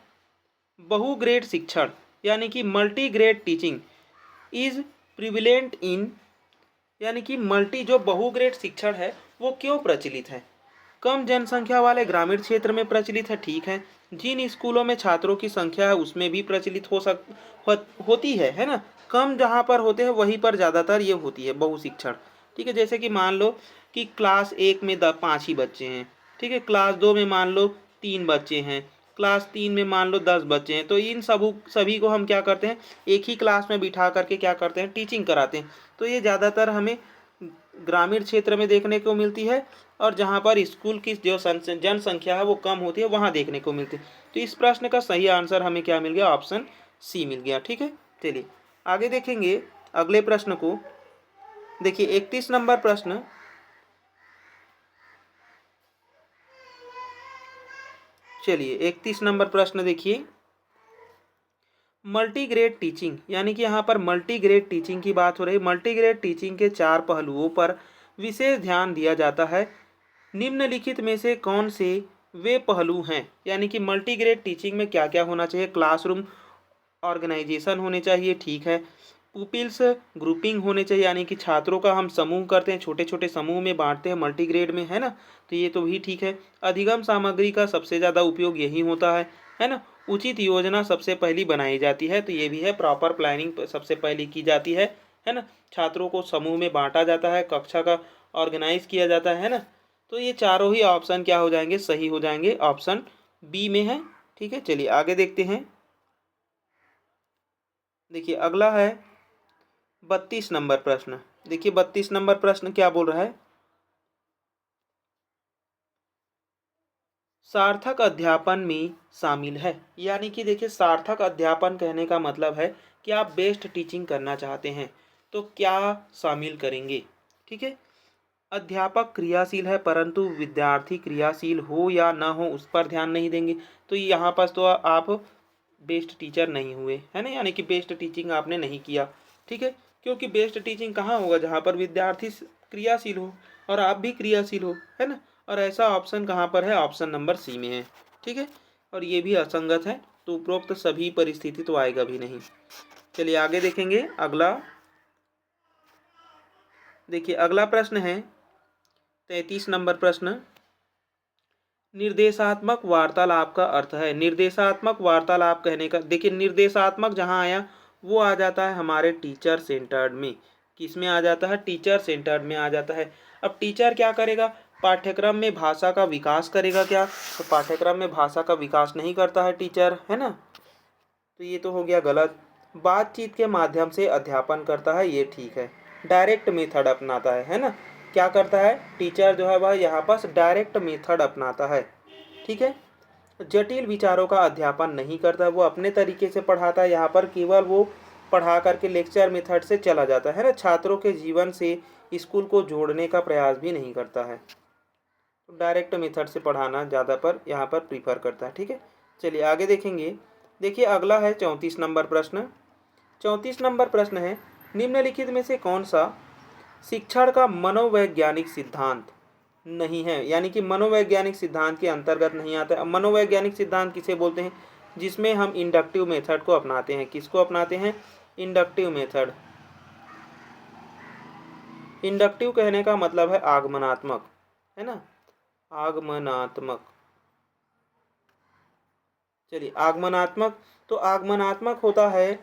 बहुग्रेड शिक्षण यानी कि multi grade teaching is prevalent in, यानी कि मल्टी जो बहुग्रेड शिक्षण है वो क्यों प्रचलित है? कम जनसंख्या वाले ग्रामीण क्षेत्र में प्रचलित है, ठीक है। जिन स्कूलों में छात्रों की संख्या है उसमें भी प्रचलित होती है ना। कम जहाँ पर होते हैं वहीं पर ज़्यादातर ये होती है बहुशिक्षण। ठीक है, जैसे कि मान लो कि क्लास 1 में 5 ही बच्चे हैं, ठीक है। क्लास 2 में मान लो 3 बच्चे हैं, क्लास 3 में मान लो 10 बच्चे हैं। तो इन सभी को हम क्या करते हैं, एक ही क्लास में बिठा करके क्या करते हैं, टीचिंग कराते हैं। तो ये ज़्यादातर हमें ग्रामीण क्षेत्र में देखने को मिलती है, और जहाँ पर स्कूल की जो जनसंख्या है वो कम होती है वहाँ देखने को मिलती है। तो इस प्रश्न का सही आंसर हमें क्या मिल गया? ऑप्शन सी मिल गया। ठीक है, चलिए आगे देखेंगे अगले प्रश्न को। देखिए 31 नंबर प्रश्न। चलिए 31 नंबर प्रश्न देखिए। मल्टीग्रेड टीचिंग, यानी कि यहाँ पर मल्टीग्रेड टीचिंग की बात हो रही है। मल्टीग्रेड टीचिंग के 4 पहलुओं पर विशेष ध्यान दिया जाता है। निम्नलिखित में से कौन से वे पहलू हैं? यानी कि मल्टीग्रेड टीचिंग में क्या क्या होना चाहिए? क्लासरूम ऑर्गेनाइजेशन होने चाहिए, ठीक है। पुपिल्स ग्रुपिंग होने चाहिए, यानी कि छात्रों का हम समूह करते हैं, छोटे छोटे समूह में बांटते हैं मल्टीग्रेड में, है ना। तो ये तो भी ठीक है। अधिगम सामग्री का सबसे ज़्यादा उपयोग यही होता है ना। उचित योजना सबसे पहली बनाई जाती है, तो ये भी है। प्रॉपर प्लानिंग सबसे पहली की जाती है ना। छात्रों को समूह में बांटा जाता है, कक्षा का ऑर्गेनाइज किया जाता है ना। तो ये चारों ही ऑप्शन क्या हो जाएंगे? सही हो जाएंगे। ऑप्शन बी में है। ठीक है, चलिए आगे देखते हैं। देखिए अगला है 32 नंबर प्रश्न। देखिए 32 नंबर प्रश्न क्या बोल रहा है? सार्थक अध्यापन में शामिल है, यानी कि देखिए सार्थक अध्यापन कहने का मतलब है कि आप बेस्ट टीचिंग करना चाहते हैं तो क्या शामिल करेंगे। ठीक है, अध्यापक क्रियाशील है परंतु विद्यार्थी क्रियाशील हो या ना हो उस पर ध्यान नहीं देंगे, तो यहाँ पर तो आप बेस्ट टीचर नहीं हुए, है ना। यानी कि बेस्ट टीचिंग आपने नहीं किया। ठीक है, क्योंकि बेस्ट टीचिंग कहाँ होगा? जहाँ पर विद्यार्थी क्रियाशील हो और आप भी क्रियाशील हो, है ना। और ऐसा ऑप्शन कहाँ पर है? ऑप्शन नंबर सी में है। ठीक है, और ये भी असंगत है, तो उपरोक्त सभी परिस्थिति तो आएगा भी नहीं। चलिए आगे देखेंगे अगला। देखिए अगला प्रश्न है 33 नंबर प्रश्न। निर्देशात्मक वार्तालाप का अर्थ है। निर्देशात्मक वार्तालाप कहने का, देखिए निर्देशात्मक जहाँ आया वो आ जाता है हमारे टीचर सेंटर्ड में। किस में आ जाता है? टीचर सेंटर्ड में आ जाता है। अब टीचर क्या करेगा? पाठ्यक्रम में भाषा का विकास करेगा क्या? तो पाठ्यक्रम में भाषा का विकास नहीं करता है टीचर, है ना। तो ये तो हो गया गलत। बातचीत के माध्यम से अध्यापन करता है, ये ठीक है। डायरेक्ट मेथड अपनाता है ना। क्या करता है टीचर जो है वह यहाँ पर डायरेक्ट मेथड अपनाता है। ठीक है, जटिल विचारों का अध्यापन नहीं करता, वो अपने तरीके से पढ़ाता है। यहाँ पर केवल वो पढ़ा करके लेक्चर मेथड से चला जाता है ना। छात्रों के जीवन से स्कूल को जोड़ने का प्रयास भी नहीं करता है, तो डायरेक्ट मेथड से पढ़ाना ज़्यादा पर यहाँ पर प्रीफर करता है। ठीक है, चलिए आगे देखेंगे। देखिए अगला है 34 नंबर प्रश्न। 34 नंबर प्रश्न है, निम्नलिखित में से कौन सा शिक्षण का मनोवैज्ञानिक सिद्धांत नहीं है, यानी कि मनोवैज्ञानिक सिद्धांत के अंतर्गत नहीं आता है। अब मनोवैज्ञानिक सिद्धांत किसे बोलते हैं? जिसमें हम इंडक्टिव मेथड को अपनाते हैं। किसको अपनाते हैं? Inductive method. इंडक्टिव कहने का मतलब है आगमनात्मक, है ना, आगमनात्मक। चलिए आगमनात्मक, तो आगमनात्मक होता है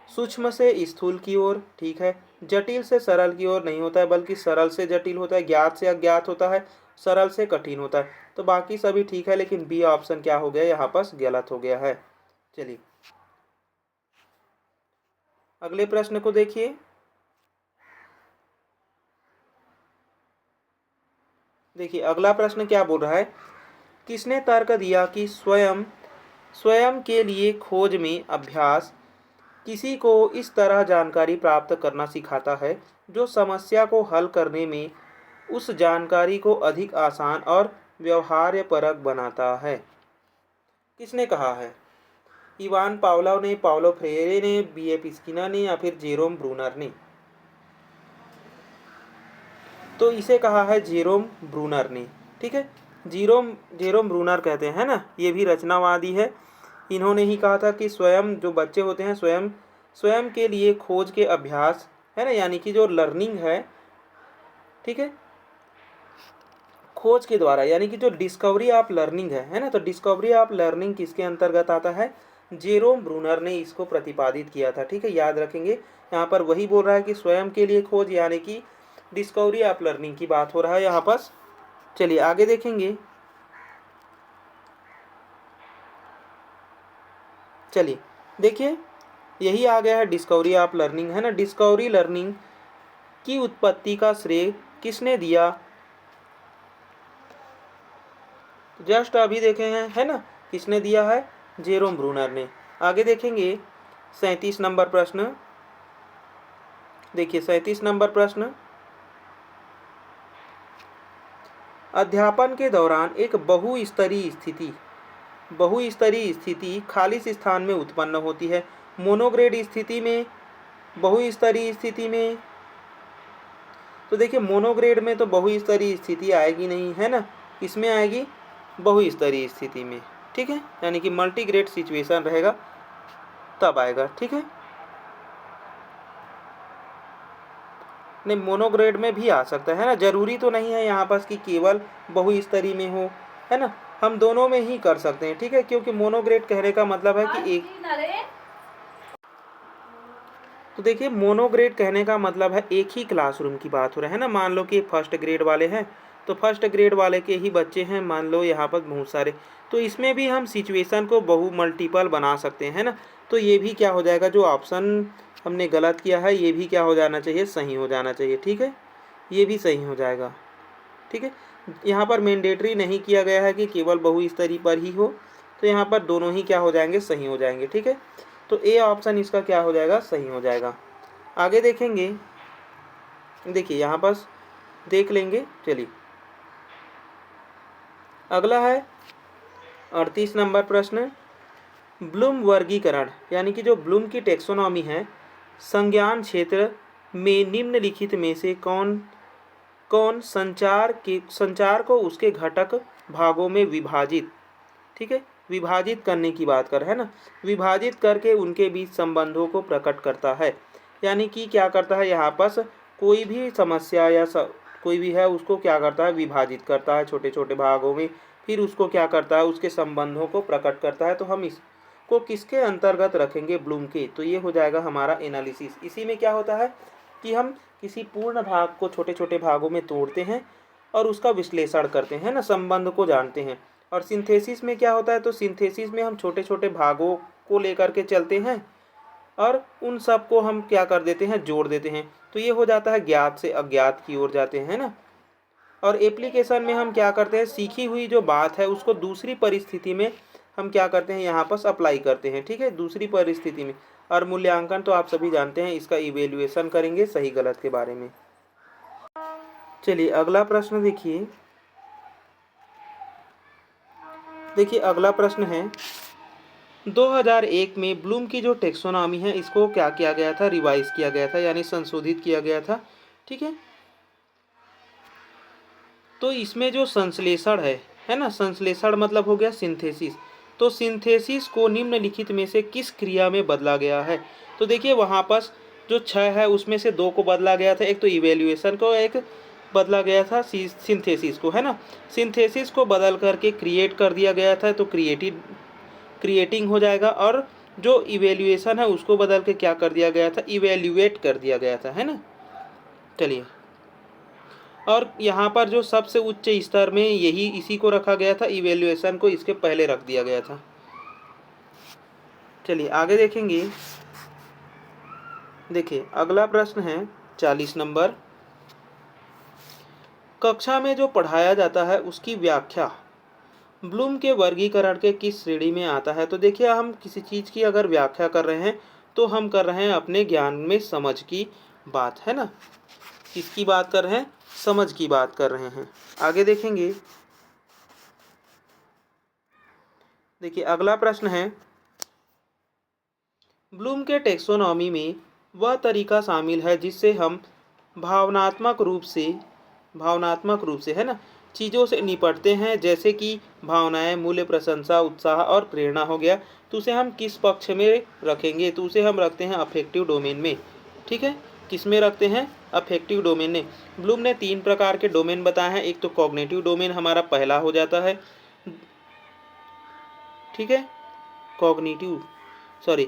सूक्ष्म से स्थूल की ओर, ठीक है। जटिल से सरल की ओर नहीं होता है, बल्कि सरल से जटिल होता है। ज्ञात से अज्ञात होता है, सरल से कठिन होता है। तो बाकी सभी ठीक है, लेकिन बी ऑप्शन क्या हो गया? यहाँ पर गलत हो गया है। चलिए अगले प्रश्न को देखिए। देखिए अगला प्रश्न क्या बोल रहा है, किसने तर्क दिया कि स्वयं स्वयं के लिए खोज में अभ्यास किसी को इस तरह जानकारी प्राप्त करना सिखाता है जो समस्या को हल करने में उस जानकारी को अधिक आसान और व्यवहार्यपरक बनाता है। किसने कहा है? इवान पावलोव ने, पाउलो फ्रेरे ने, B.F. स्किनर ने या फिर जेरोम ब्रूनर ने? तो इसे कहा है जेरोम ब्रूनर ने। ठीक है, जेरोम जेरोम ब्रूनर कहते हैं ना, ये भी रचनावादी है। इन्होंने ही कहा था कि स्वयं जो बच्चे होते हैं स्वयं स्वयं के लिए खोज के अभ्यास है ना, यानी कि जो लर्निंग है, ठीक है, खोज के द्वारा, यानी कि जो डिस्कवरी ऑफ लर्निंग है ना, तो डिस्कवरी ऑफ लर्निंग किसके अंतर्गत आता है? जेरोम ब्रूनर ने इसको प्रतिपादित किया था। ठीक है, याद रखेंगे, यहाँ पर वही बोल रहा है कि स्वयं के लिए खोज, यानी कि डिस्कवरी ऑफ लर्निंग की बात हो रहा है यहाँ पर। चलिए आगे देखेंगे। चलिए देखिए, यही आ गया है डिस्कवरी ऑफ लर्निंग, है ना। डिस्कवरी लर्निंग की उत्पत्ति का श्रेय किसने दिया? जस्ट अभी देखे हैं, है ना, किसने दिया है? जेरोम ब्रूनर ने। आगे देखेंगे 37 नंबर प्रश्न। देखिए 37 नंबर प्रश्न, अध्यापन के दौरान एक बहुस्तरीय स्थिति खाली स्थान में उत्पन्न होती है। मोनोग्रेड स्थिति में, बहुस्तरीय स्थिति में? तो देखिए मोनोग्रेड में तो बहुस्तरीय स्थिति आएगी नहीं, है ना, इसमें आएगी बहुस्तरीय स्थिति में। ठीक है, यानी कि मल्टीग्रेड सिचुएशन रहेगा तब आएगा। ठीक है, नहीं मोनोग्रेड में भी आ सकता है ना, जरूरी तो नहीं है यहाँ पर कि केवल बहुस्तरीय में हो, है ना, हम दोनों में ही कर सकते हैं। ठीक है, क्योंकि मोनोग्रेड कहने का मतलब है कि एक, तो देखिए मोनोग्रेड कहने का मतलब है एक ही क्लासरूम की बात हो रहा है ना। मान लो कि फर्स्ट ग्रेड वाले हैं, तो फर्स्ट ग्रेड वाले के ही बच्चे हैं, मान लो यहाँ पर बहुत सारे, तो इसमें भी हम सिचुएशन को मल्टीपल बना सकते हैं ना। तो ये भी क्या हो जाएगा, जो ऑप्शन हमने गलत किया है ये भी क्या हो जाना चाहिए, सही हो जाना चाहिए। ठीक है, ये भी सही हो जाएगा। ठीक है, यहाँ पर मैंडेटरी नहीं किया गया है कि केवल बहुस्तरीय पर ही हो, तो यहाँ पर दोनों ही क्या हो जाएंगे, सही हो जाएंगे। ठीक है, तो ए ऑप्शन इसका क्या हो जाएगा, सही हो जाएगा। आगे देखेंगे, देखिए यहाँ पर देख लेंगे। चलिए अगला है 38 नंबर प्रश्न, ब्लूम वर्गीकरण, यानी कि जो ब्लूम की टेक्सोनॉमी है, संज्ञान क्षेत्र में निम्नलिखित में से कौन कौन संचार को उसके घटक भागों में विभाजित, ठीक है, विभाजित करने की बात कर, है ना, विभाजित करके उनके बीच संबंधों को प्रकट करता है। यानी कि क्या करता है, यहाँ पर कोई भी समस्या या कोई भी है उसको क्या करता है, विभाजित करता है छोटे छोटे भागों में, फिर उसको क्या करता है, उसके संबंधों को प्रकट करता है। तो हम इसको किसके अंतर्गत रखेंगे, ब्लूम के। तो ये हो जाएगा हमारा एनालिसिस। इसी में क्या होता है कि हम किसी पूर्ण भाग को छोटे छोटे भागों में तोड़ते हैं और उसका विश्लेषण करते हैं ना, संबंध को जानते हैं। और सिंथेसिस में क्या होता है, तो सिंथेसिस में हम छोटे छोटे भागों को लेकर के चलते हैं और उन सब को हम क्या कर देते हैं, जोड़ देते हैं। तो ये हो जाता है ज्ञात से अज्ञात की ओर जाते हैं ना। और एप्लीकेशन में हम क्या करते हैं, सीखी हुई जो बात है उसको दूसरी परिस्थिति में हम क्या करते हैं, यहाँ पर अप्लाई करते हैं। ठीक है, दूसरी परिस्थिति में। और मूल्यांकन तो आप सभी जानते हैं, इसका इवेल्युएशन करेंगे सही गलत के बारे में। चलिए अगला प्रश्न देखिए। देखिए अगला प्रश्न है, 2001 में ब्लूम की जो टेक्सोनॉमी है इसको क्या किया गया था, रिवाइज किया गया था, यानी संशोधित किया गया था। ठीक है, तो इसमें जो संश्लेषण है ना, संश्लेषण मतलब हो गया सिंथेसिस। तो सिंथेसिस को निम्नलिखित में से किस क्रिया में बदला गया है? तो देखिए वहाँ पर जो 6 है उसमें से 2 को बदला गया था, एक तो इवेल्युएशन को, एक बदला गया था सिंथेसिस को, है ना। सिंथेसिस को बदल करके क्रिएट कर दिया गया था, तो क्रिएटिंग हो जाएगा। और जो इवेल्युएशन है उसको बदल के क्या कर दिया गया था, इवेल्युएट कर दिया गया था, है ना। चलिए, और यहाँ पर जो सबसे उच्च स्तर में यही इसी को रखा गया था, इवेल्युएशन को इसके पहले रख दिया गया था। चलिए आगे देखेंगे। देखिए अगला प्रश्न है 40 नंबर, कक्षा में जो पढ़ाया जाता है उसकी व्याख्या ब्लूम के वर्गीकरण के किस श्रेणी में आता है। तो देखिए, हम किसी चीज़ की अगर व्याख्या कर रहे हैं तो हम कर रहे हैं अपने ज्ञान में समझ की बात, है ना। किसकी बात कर रहे हैं? समझ की बात कर रहे हैं। आगे देखेंगे, देखिए अगला प्रश्न है, ब्लूम के टेक्सोनॉमी में वह तरीका शामिल है जिससे हम भावनात्मक रूप से, है ना, चीज़ों से निपटते हैं, जैसे कि भावनाएं, मूल्य, प्रशंसा, उत्साह और प्रेरणा हो गया। तो उसे हम किस पक्ष में रखेंगे? तो उसे हम रखते हैं अफेक्टिव डोमेन में। ठीक है, किस में रखते हैं? अफेक्टिव डोमेन में। ब्लूम ने 3 प्रकार के डोमेन बताए हैं। एक तो कॉग्निटिव डोमेन हमारा पहला हो जाता है, ठीक है, कॉग्निटिव, सॉरी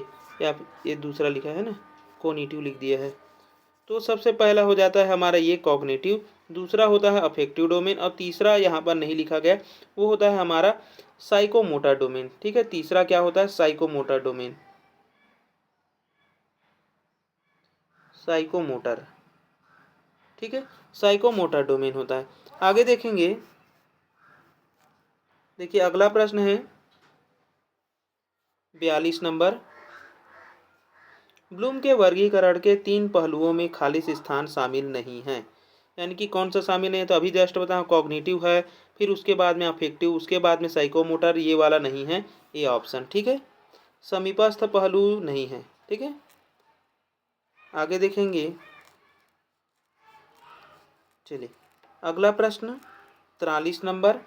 ये दूसरा लिखा है ना, कोनिटिव लिख दिया है। तो सबसे पहला हो जाता है हमारा ये कॉग्निटिव, दूसरा होता है अफेक्टिव डोमेन, और तीसरा यहाँ पर नहीं लिखा गया, वो होता है हमारा साइकोमोटर डोमेन। ठीक है, तीसरा क्या होता है? साइकोमोटर डोमेन, साइकोमोटर, ठीक है, साइकोमोटर डोमेन होता है। आगे देखेंगे, देखिए अगला प्रश्न है 42 नंबर, ब्लूम के वर्गीकरण के 3 पहलुओं में खालिश स्थान शामिल नहीं है। यानी कि कौन सा शामिल है? तो अभी जस्ट बताओ, कॉग्निटिव है, फिर उसके बाद में अफेक्टिव, उसके बाद में साइकोमोटर, ये वाला नहीं है, ये ऑप्शन, ठीक है, समीपस्थ पहलू नहीं है। ठीक है, आगे देखेंगे, चलिए अगला प्रश्न 43 नंबर,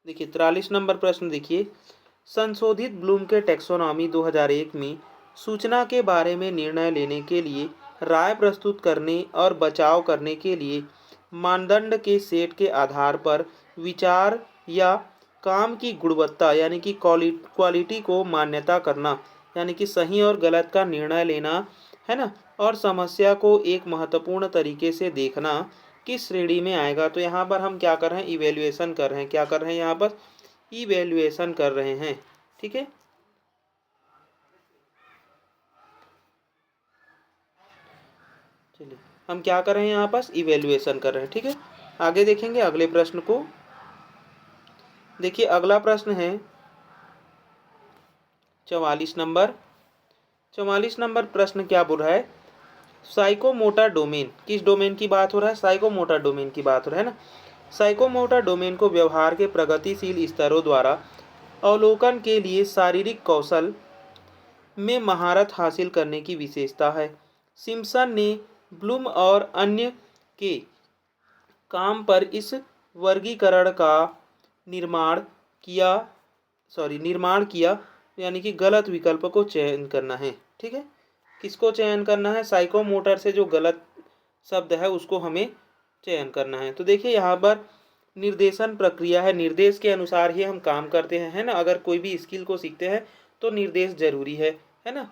देखिए 43 नंबर प्रश्न, देखिए संशोधित ब्लूम के टैक्सोनॉमी 2001 में सूचना के बारे में निर्णय लेने के लिए राय प्रस्तुत करने और बचाव करने के लिए मानदंड के सेट के आधार पर विचार या काम की गुणवत्ता यानी कि क्वालिटी को मान्यता करना, यानी कि सही और गलत का निर्णय लेना, है ना, और समस्या को एक महत्वपूर्ण तरीके से देखना किस श्रेणी में आएगा। तो यहाँ पर हम क्या कर रहे हैं? इवेल्युएशन कर रहे हैं। क्या कर रहे हैं? यहाँ पर इवेल्युएशन कर रहे हैं। ठीक है, चलिए हम क्या कर रहे हैं? यहाँ पर इवेल्युएशन कर रहे हैं। ठीक है, आगे देखेंगे अगले प्रश्न को। देखिए अगला प्रश्न है 44 नंबर। 44 नंबर प्रश्न क्या बोल रहा है? साइकोमोटर डोमेन, किस डोमेन की बात हो रहा है? साइकोमोटर डोमेन की बात हो रहा है ना। साइकोमोटर डोमेन को व्यवहार के प्रगतिशील स्तरों द्वारा अवलोकन के लिए शारीरिक कौशल में महारत हासिल करने की विशेषता है। सिम्पसन ने ब्लूम और अन्य के काम पर इस वर्गीकरण का निर्माण किया, यानी कि गलत विकल्प को चयन करना है। ठीक है, किसको चयन करना है? साइकोमोटर से जो गलत शब्द है उसको हमें चयन करना है। तो देखिए यहाँ पर निर्देशन प्रक्रिया है, निर्देश के अनुसार ही हम काम करते हैं, है ना। अगर कोई भी स्किल को सीखते हैं तो निर्देश जरूरी है ना।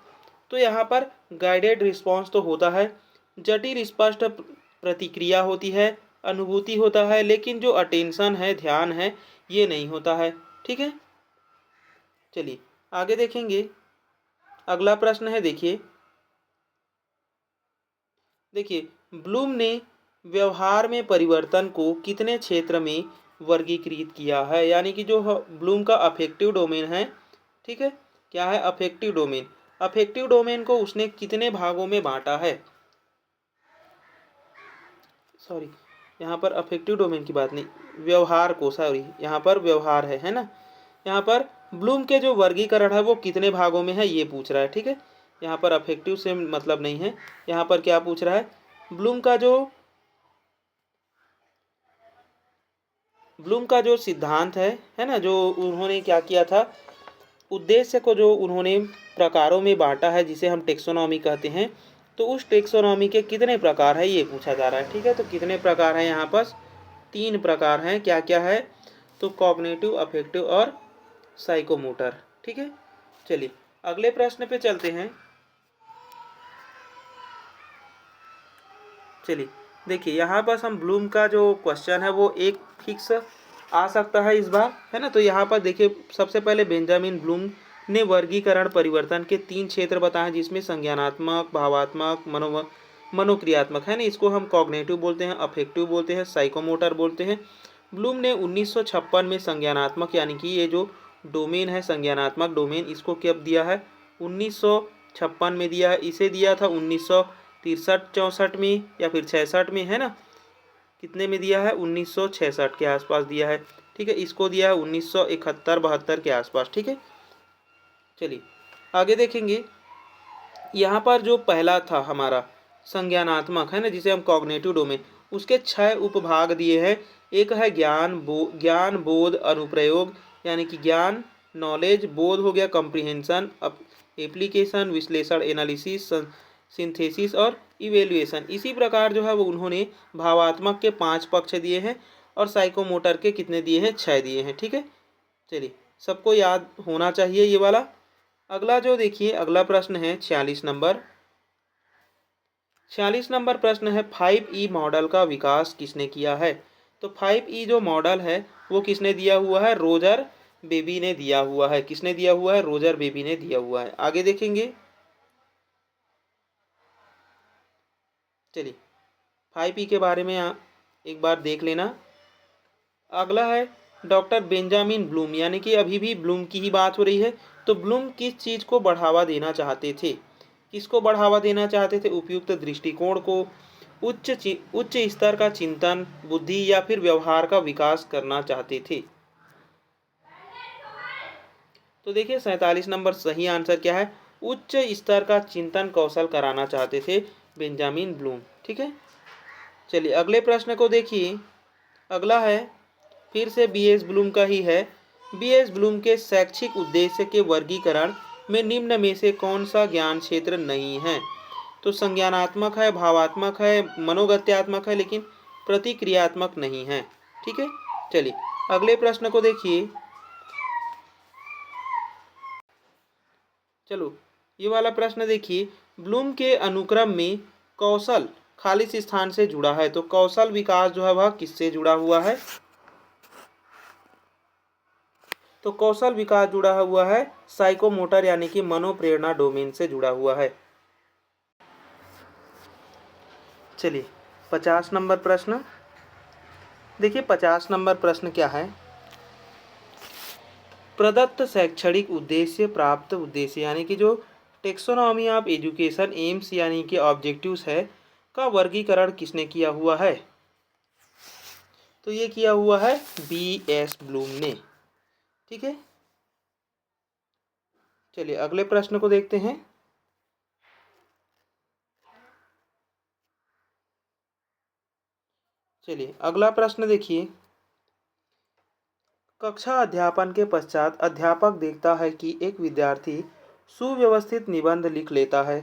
तो यहाँ पर गाइडेड रिस्पॉन्स तो होता है, जटिल स्पष्ट प्रतिक्रिया होती है, अनुभूति होता है, लेकिन जो अटेंशन है, ध्यान है, ये नहीं होता है। ठीक है, चलिए आगे देखेंगे अगला प्रश्न है। देखिए ब्लूम ने व्यवहार में परिवर्तन को कितने क्षेत्र में वर्गीकृत किया है? यानी कि जो ब्लूम का अफेक्टिव डोमेन है, ठीक है, क्या है? Affective domain. अफेक्टिव डोमेन को उसने कितने भागों में बांटा है? सॉरी, यहाँ पर अफेक्टिव डोमेन की बात नहीं, व्यवहार को, सॉरी यहाँ पर व्यवहार है ना। यहाँ पर ब्लूम के जो वर्गीकरण है वो कितने भागों में है ये पूछ रहा है। ठीक है, यहाँ पर अफेक्टिव से मतलब नहीं है, यहाँ पर क्या पूछ रहा है? ब्लूम का जो सिद्धांत है ना, जो उन्होंने क्या किया था, उद्देश्य को जो उन्होंने प्रकारों में बांटा है, जिसे हम टेक्सोनॉमी कहते हैं, तो उस टेक्सोनॉमी के कितने प्रकार है ये पूछा जा रहा है। ठीक है, तो कितने प्रकार हैं? यहाँ पर 3 प्रकार हैं। क्या क्या है? तो कॉग्निटिव, अफेक्टिव और साइकोमोटर। ठीक है, चलिए अगले प्रश्न पे चलते हैं। चलिए देखिए यहाँ पर हम ब्लूम का जो क्वेश्चन है वो एक फिक्स आ सकता है इस बार, है ना। तो यहाँ पर देखिए सबसे पहले बेंजामिन ब्लूम ने वर्गीकरण परिवर्तन के 3 क्षेत्र बताए, जिसमें संज्ञानात्मक, भावात्मक, मनोक्रियात्मक, है ना। इसको हम कॉग्निटिव बोलते हैं, अफेक्टिव बोलते हैं, साइकोमोटर बोलते हैं। ब्लूम ने 1956 में संज्ञानात्मक यानी कि ये जो डोमेन है संज्ञानात्मक डोमेन, इसको कब दिया है? 1956 में दिया है। इसे दिया था 1963-64 में या फिर 66 में, है ना। कितने में दिया है? 1966 के आसपास दिया है, ठीक है। इसको दिया है 1971-72 के आसपास, ठीक है। चलिए आगे देखेंगे। यहाँ पर जो पहला था हमारा संज्ञानात्मक, है ना, जिसे हम कॉग्निटिव डोमेन, उसके 6 उपभाग दिए हैं। एक है ज्ञान बोध अनुप्रयोग, यानी कि ज्ञान नॉलेज, बोध हो गया कॉम्प्रिहेंशन, एप्लीकेशन विश्लेषण एनालिसिस, सिंथेसिस और इवेल्युएशन। इसी प्रकार जो है वो उन्होंने भावात्मक के 5 पक्ष दिए हैं और साइकोमोटर के कितने दिए हैं? 6 दिए हैं, ठीक है। चलिए सबको याद होना चाहिए ये वाला। अगला जो देखिए अगला प्रश्न है 46 नंबर। 46 नंबर प्रश्न है 5E मॉडल का विकास किसने किया है? तो 5E जो मॉडल है वो किसने दिया हुआ है? रोजर बेबी ने दिया हुआ है। किसने दिया हुआ है? रोजर बेबी ने दिया हुआ है। आगे देखेंगे। चलिए 5E के बारे में एक बार देख लेना। अगला है डॉक्टर बेंजामिन ब्लूम, यानी कि अभी भी ब्लूम की ही बात हो रही है। तो ब्लूम किस चीज़ को बढ़ावा देना चाहते थे? किसको बढ़ावा देना चाहते थे? उपयुक्त दृष्टिकोण को, उच्च स्तर का चिंतन, बुद्धि या फिर व्यवहार का विकास करना चाहते थे। तो देखिए 47 नंबर सही आंसर क्या है? उच्च स्तर का चिंतन कौशल कराना चाहते थे बेंजामिन ब्लूम, ठीक है। चलिए अगले प्रश्न को देखिए। अगला है फिर से बीएस ब्लूम का ही है। बीएस ब्लूम के शैक्षिक उद्देश्य के वर्गीकरण में निम्न में से कौन सा ज्ञान क्षेत्र नहीं है? तो संज्ञानात्मक है, भावात्मक है, मनोगत्यात्मक है, लेकिन प्रतिक्रियात्मक नहीं है, ठीक है। चलिए अगले प्रश्न को देखिए। चलो ये वाला प्रश्न देखिए। ब्लूम के अनुक्रम में कौशल खालिस स्थान से जुड़ा है। तो कौशल विकास जो है वह किससे जुड़ा हुआ है? तो कौशल विकास जुड़ा हुआ है साइकोमोटर यानी कि मनोप्रेरणा डोमेन से जुड़ा हुआ है। चलिए 50 नंबर प्रश्न देखिए। 50 नंबर प्रश्न क्या है? प्रदत्त शैक्षणिक उद्देश्य प्राप्त उद्देश्य, यानी कि जो टेक्सोनॉमी ऑफ एजुकेशन एम्स यानी कि ऑब्जेक्टिव्स है का वर्गीकरण किसने किया हुआ है? तो ये किया हुआ है बीएस ब्लूम ने, ठीक है। चलिए अगले प्रश्न को देखते हैं। चलिए अगला प्रश्न देखिए। कक्षा अध्यापन के पश्चात अध्यापक देखता है कि एक विद्यार्थी सुव्यवस्थित निबंध लिख लेता है,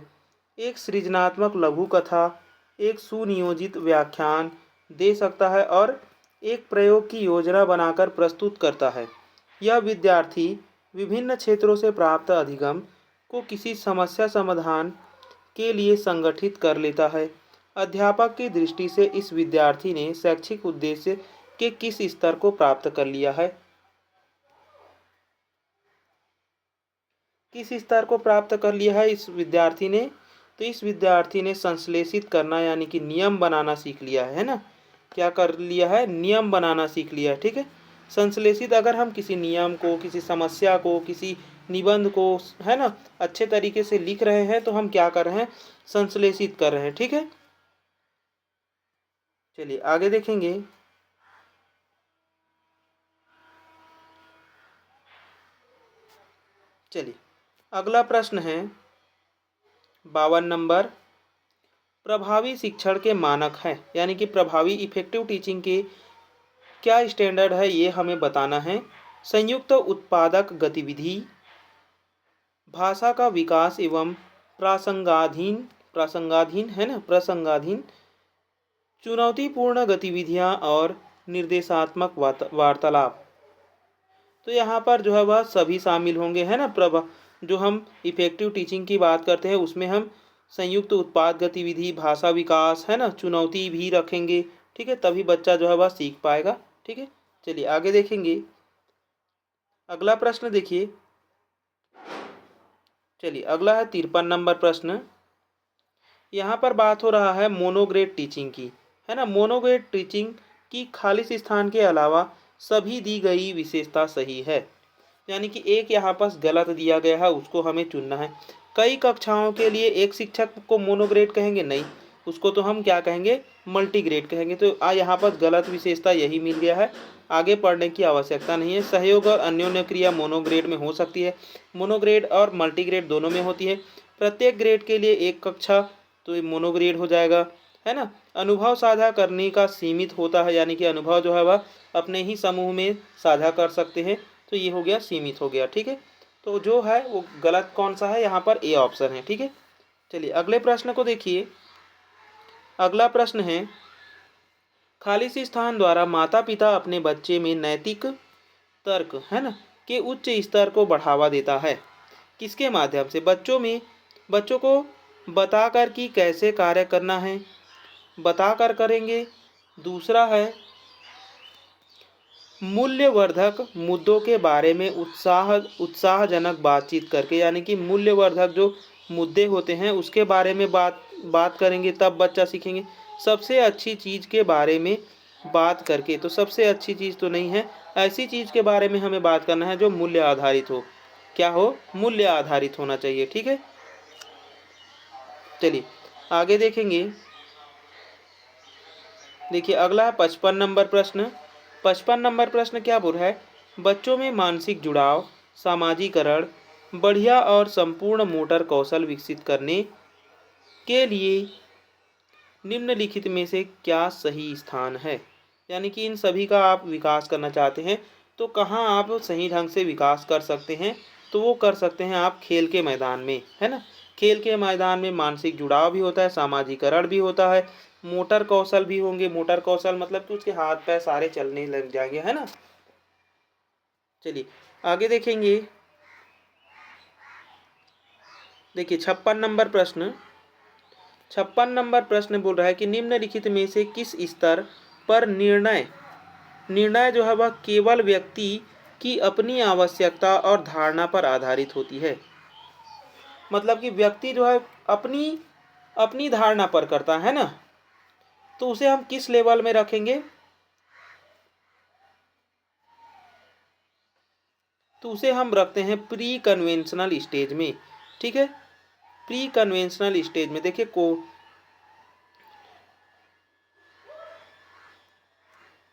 एक सृजनात्मक लघु कथा, एक सुनियोजित व्याख्यान दे सकता है और एक प्रयोग की योजना बनाकर प्रस्तुत करता है। यह विद्यार्थी विभिन्न क्षेत्रों से प्राप्त अधिगम को किसी समस्या समाधान के लिए संगठित कर लेता है। अध्यापक की दृष्टि से इस विद्यार्थी ने शैक्षिक उद्देश्य के किस स्तर को प्राप्त कर लिया है? किस स्तर को प्राप्त कर लिया है इस विद्यार्थी ने? तो इस विद्यार्थी ने संश्लेषित करना यानी कि नियम बनाना सीख लिया है ना। क्या कर लिया है? नियम बनाना सीख लिया है, ठीक है। संश्लेषित, अगर हम किसी नियम को, किसी समस्या को, किसी निबंध को, है ना, अच्छे तरीके से लिख रहे हैं तो हम क्या कर रहे हैं? संश्लेषित कर रहे हैं, ठीक है। चलिए आगे देखेंगे। चलिए अगला प्रश्न है 52 नंबर। प्रभावी शिक्षण के मानक हैं, यानी कि प्रभावी इफेक्टिव टीचिंग के क्या स्टैंडर्ड है ये हमें बताना है। संयुक्त उत्पादक गतिविधि, भाषा का विकास एवं प्रासंगाधीन है ना, प्रसंगाधीन, चुनौतीपूर्ण गतिविधियां और निर्देशात्मक वार्तालाप। तो यहाँ पर जो है वह सभी शामिल होंगे, है ना। जो हम इफेक्टिव टीचिंग की बात करते हैं उसमें हम संयुक्त उत्पाद गतिविधि, भाषा विकास, है ना, चुनौती भी रखेंगे, ठीक है। तभी बच्चा जो है वह सीख पाएगा, ठीक है। चलिए आगे देखेंगे। अगला प्रश्न देखिए। चलिए अगला है 53 नंबर प्रश्न। यहाँ पर बात हो रहा है मोनोग्रेड टीचिंग की, है ना। मोनोग्रेड टीचिंग की खालिश स्थान के अलावा सभी दी गई विशेषता सही है, यानी कि एक यहाँ पर गलत दिया गया है, उसको हमें चुनना है। कई कक्षाओं के लिए एक शिक्षक को मोनोग्रेड कहेंगे, नहीं, उसको तो हम क्या कहेंगे, मल्टीग्रेड कहेंगे। तो यहाँ पर गलत विशेषता यही मिल गया है, आगे पढ़ने की आवश्यकता नहीं है। सहयोग और अन्योन्य क्रिया मोनोग्रेड में हो सकती है, मोनोग्रेड और मल्टीग्रेड दोनों में होती है। प्रत्येक ग्रेड के लिए एक कक्षा, तो ये मोनोग्रेड हो जाएगा, है ना। अनुभव साझा करने का सीमित होता है, यानी कि अनुभव जो है वह अपने ही समूह में साझा कर सकते हैं, तो ये हो गया सीमित हो गया, ठीक है। तो जो है वो गलत कौन सा है, यहाँ पर ए ऑप्शन है, ठीक है। चलिए अगले प्रश्न को देखिए। अगला प्रश्न है, खालिश स्थान द्वारा माता पिता अपने बच्चे में नैतिक तर्क, है ना, के उच्च स्तर को बढ़ावा देता है। किसके माध्यम से? बच्चों को बताकर कि कैसे कार्य करना है, बताकर करेंगे। दूसरा है मूल्यवर्धक मुद्दों के बारे में उत्साहजनक बातचीत करके, यानी कि मूल्यवर्धक जो मुद्दे होते हैं उसके बारे में बात करेंगे, तब बच्चा सीखेंगे। सबसे अच्छी चीज़ के बारे में बात करके, तो सबसे अच्छी चीज़ तो नहीं है, ऐसी चीज़ के बारे में हमें बात करना है जो मूल्य आधारित हो। क्या हो? मूल्य आधारित होना चाहिए, ठीक है। चलिए आगे देखेंगे। देखिए अगला है 55 नंबर प्रश्न। 55 नंबर प्रश्न क्या बोल रहा है? बच्चों में मानसिक जुड़ाव, सामाजिकरण, बढ़िया और संपूर्ण मोटर कौशल विकसित करने के लिए निम्नलिखित में से क्या सही स्थान है? यानी कि इन सभी का आप विकास करना चाहते हैं तो कहाँ आप सही ढंग से विकास कर सकते हैं? तो वो कर सकते हैं आप खेल के मैदान में, है ना। खेल के मैदान में मानसिक जुड़ाव भी होता है, सामाजिकरण भी होता है, मोटर कौशल भी होंगे। मोटर कौशल मतलब कि उसके हाथ पैर सारे चलने लग जाएंगे, है ना। चलिए आगे देखेंगे। देखिए 56 नंबर प्रश्न। 56 नंबर प्रश्न बोल रहा है कि निम्नलिखित में से किस स्तर पर निर्णय जो है वह केवल व्यक्ति की अपनी आवश्यकता और धारणा पर आधारित होती है। मतलब कि व्यक्ति जो है अपनी अपनी धारणा पर करता है ना, तो उसे हम किस लेवल में रखेंगे? तो उसे हम रखते हैं प्री कन्वेंशनल स्टेज में, ठीक है। प्री कन्वेंशनल स्टेज में देखिए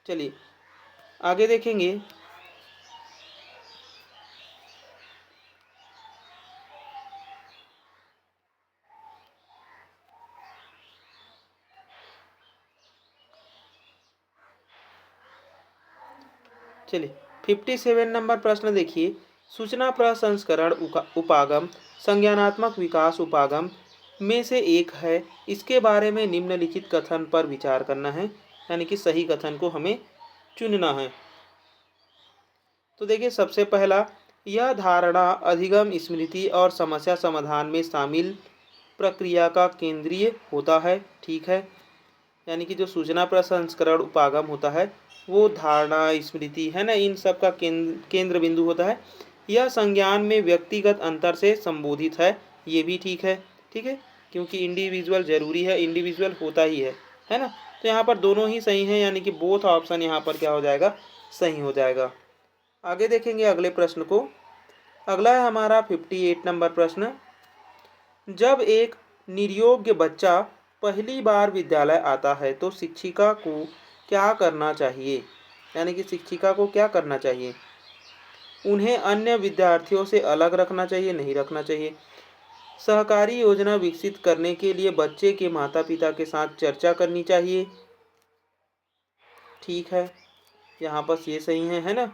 चलिए आगे देखेंगे। चलिए 57 नंबर प्रश्न देखिए। सूचना प्रसंस्करण उपागम संज्ञानात्मक विकास उपागम में से एक है, इसके बारे में निम्नलिखित कथन पर विचार करना है, यानी कि सही कथन को हमें चुनना है। तो देखिए सबसे पहला, यह धारणा अधिगम, स्मृति और समस्या समाधान में शामिल प्रक्रिया का केंद्रीय होता है, ठीक है। यानी कि जो सूचना प्रसंस्करण उपागम होता है वो धारणा, स्मृति, है ना, इन सब का केंद्र बिंदु होता है। यह संज्ञान में व्यक्तिगत अंतर से संबोधित है, ये भी ठीक है, ठीक है, क्योंकि इंडिविजुअल जरूरी है, इंडिविजुअल होता ही है ना। तो यहाँ पर दोनों ही सही हैं, यानी कि बोथ ऑप्शन यहाँ पर क्या हो जाएगा, सही हो जाएगा। आगे देखेंगे अगले प्रश्न को। अगला है हमारा 58 नंबर प्रश्न। जब एक निर्योग्य बच्चा पहली बार विद्यालय आता है तो शिक्षिका को क्या करना चाहिए? यानी कि शिक्षिका को क्या करना चाहिए? उन्हें अन्य विद्यार्थियों से अलग रखना चाहिए, नहीं रखना चाहिए? सहकारी योजना विकसित करने के लिए बच्चे के माता पिता के साथ चर्चा करनी चाहिए, ठीक है, यहाँ पर ये सही है ना।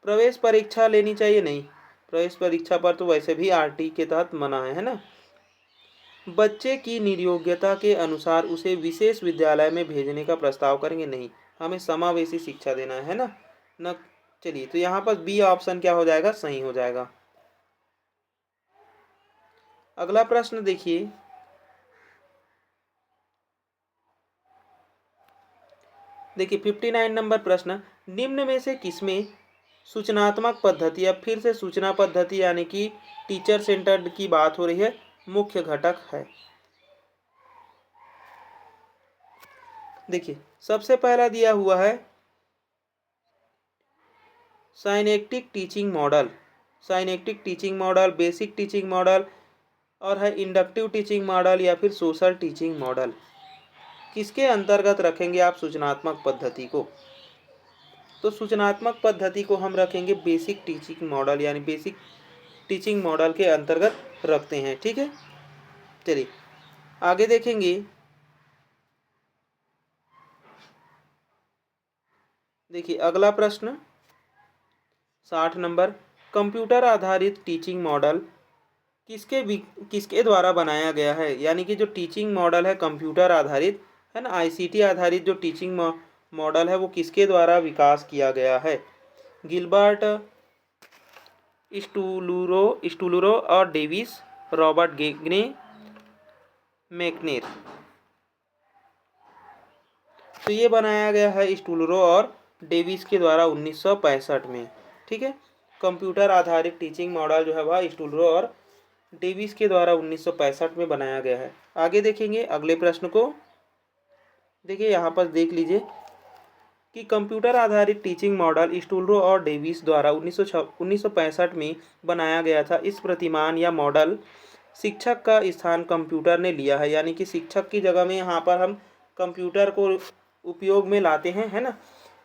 प्रवेश परीक्षा लेनी चाहिए, नहीं, प्रवेश परीक्षा पर तो वैसे भी आरटी के तहत मना है ना। बच्चे की निर्योग्यता के अनुसार उसे विशेष विद्यालय में भेजने का प्रस्ताव करेंगे, नहीं, हमें समावेशी शिक्षा देना है ना न। चलिए तो यहाँ पर बी ऑप्शन क्या हो जाएगा, सही हो जाएगा। अगला प्रश्न देखिए। देखिए 59 नंबर प्रश्न। निम्न में से किसमें सूचनात्मक पद्धति, अब फिर से सूचना पद्धति यानी कि टीचर सेंटर्ड की बात हो रही है, मुख्य घटक है? देखिए सबसे पहला दिया हुआ है synectic teaching model, synectic teaching model, basic teaching model और है इंडक्टिव टीचिंग मॉडल या फिर सोशल टीचिंग मॉडल। किसके अंतर्गत रखेंगे आप सूचनात्मक पद्धति को? तो सूचनात्मक पद्धति को हम रखेंगे बेसिक टीचिंग मॉडल यानी बेसिक टीचिंग मॉडल के अंतर्गत रखते हैं। ठीक है, चलिए आगे देखेंगे। देखिए अगला प्रश्न 60 नंबर, कंप्यूटर आधारित टीचिंग मॉडल किसके द्वारा बनाया गया है? यानी कि जो टीचिंग मॉडल है कंप्यूटर आधारित है ना, आईसीटी आधारित जो टीचिंग मॉडल है वो किसके द्वारा विकास किया गया है? गिलबर्ट स्टूलरो और डेविस, रॉबर्ट गेग्ने, मैकनेर। तो ये बनाया गया है स्टूलरो और डेविस के द्वारा 1965 में। ठीक है, कंप्यूटर आधारित टीचिंग मॉडल जो है वह स्टूलरो और डेविस के द्वारा 1965 में बनाया गया है। आगे देखेंगे अगले प्रश्न को। देखिए यहाँ पर देख लीजिए कि कंप्यूटर आधारित टीचिंग मॉडल स्टूलरो और डेविस द्वारा 1965 में बनाया गया था। इस प्रतिमान या मॉडल शिक्षक का स्थान कंप्यूटर ने लिया है, यानी कि शिक्षक की जगह में यहाँ पर हम कंप्यूटर को उपयोग में लाते हैं, है ना।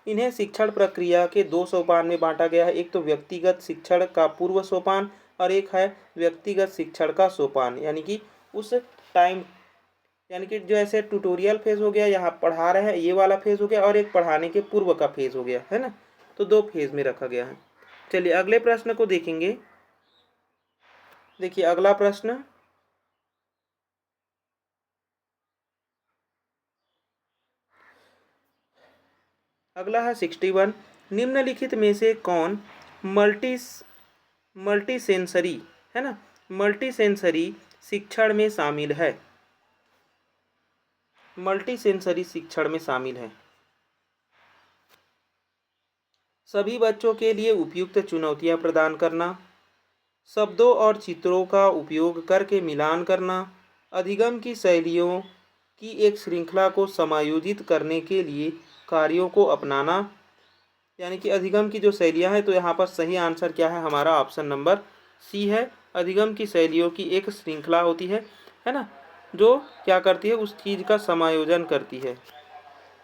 इन्हें शिक्षण प्रक्रिया के 2 सोपान में बांटा गया है। एक तो व्यक्तिगत शिक्षण का पूर्व सोपान और एक है व्यक्तिगत शिक्षण का सोपान, यानी कि उस टाइम, यानी कि जैसे ट्यूटोरियल फेज हो गया, यहाँ पढ़ा रहे हैं ये वाला फेज हो गया, और एक पढ़ाने के पूर्व का फेज हो गया, है ना। तो 2 फेज में रखा गया है। चलिए अगले प्रश्न को देखेंगे। देखिए अगला प्रश्न अगला है 61, निम्नलिखित में से कौन मल्टी सेंसरी, है ना, मल्टी सेंसरी शिक्षण में शामिल है? मल्टी सेंसरी शिक्षण में शामिल है। सभी बच्चों के लिए उपयुक्त चुनौतियां प्रदान करना, शब्दों और चित्रों का उपयोग करके मिलान करना, अधिगम की शैलियों की एक श्रृंखला को समायोजित करने के लिए कार्यों को अपनाना, यानी कि अधिगम की जो शैलियाँ हैं। तो यहाँ पर सही आंसर क्या है हमारा? ऑप्शन नंबर सी है। अधिगम की शैलियों की एक श्रृंखला होती है ना, जो क्या करती है, उस चीज़ का समायोजन करती है।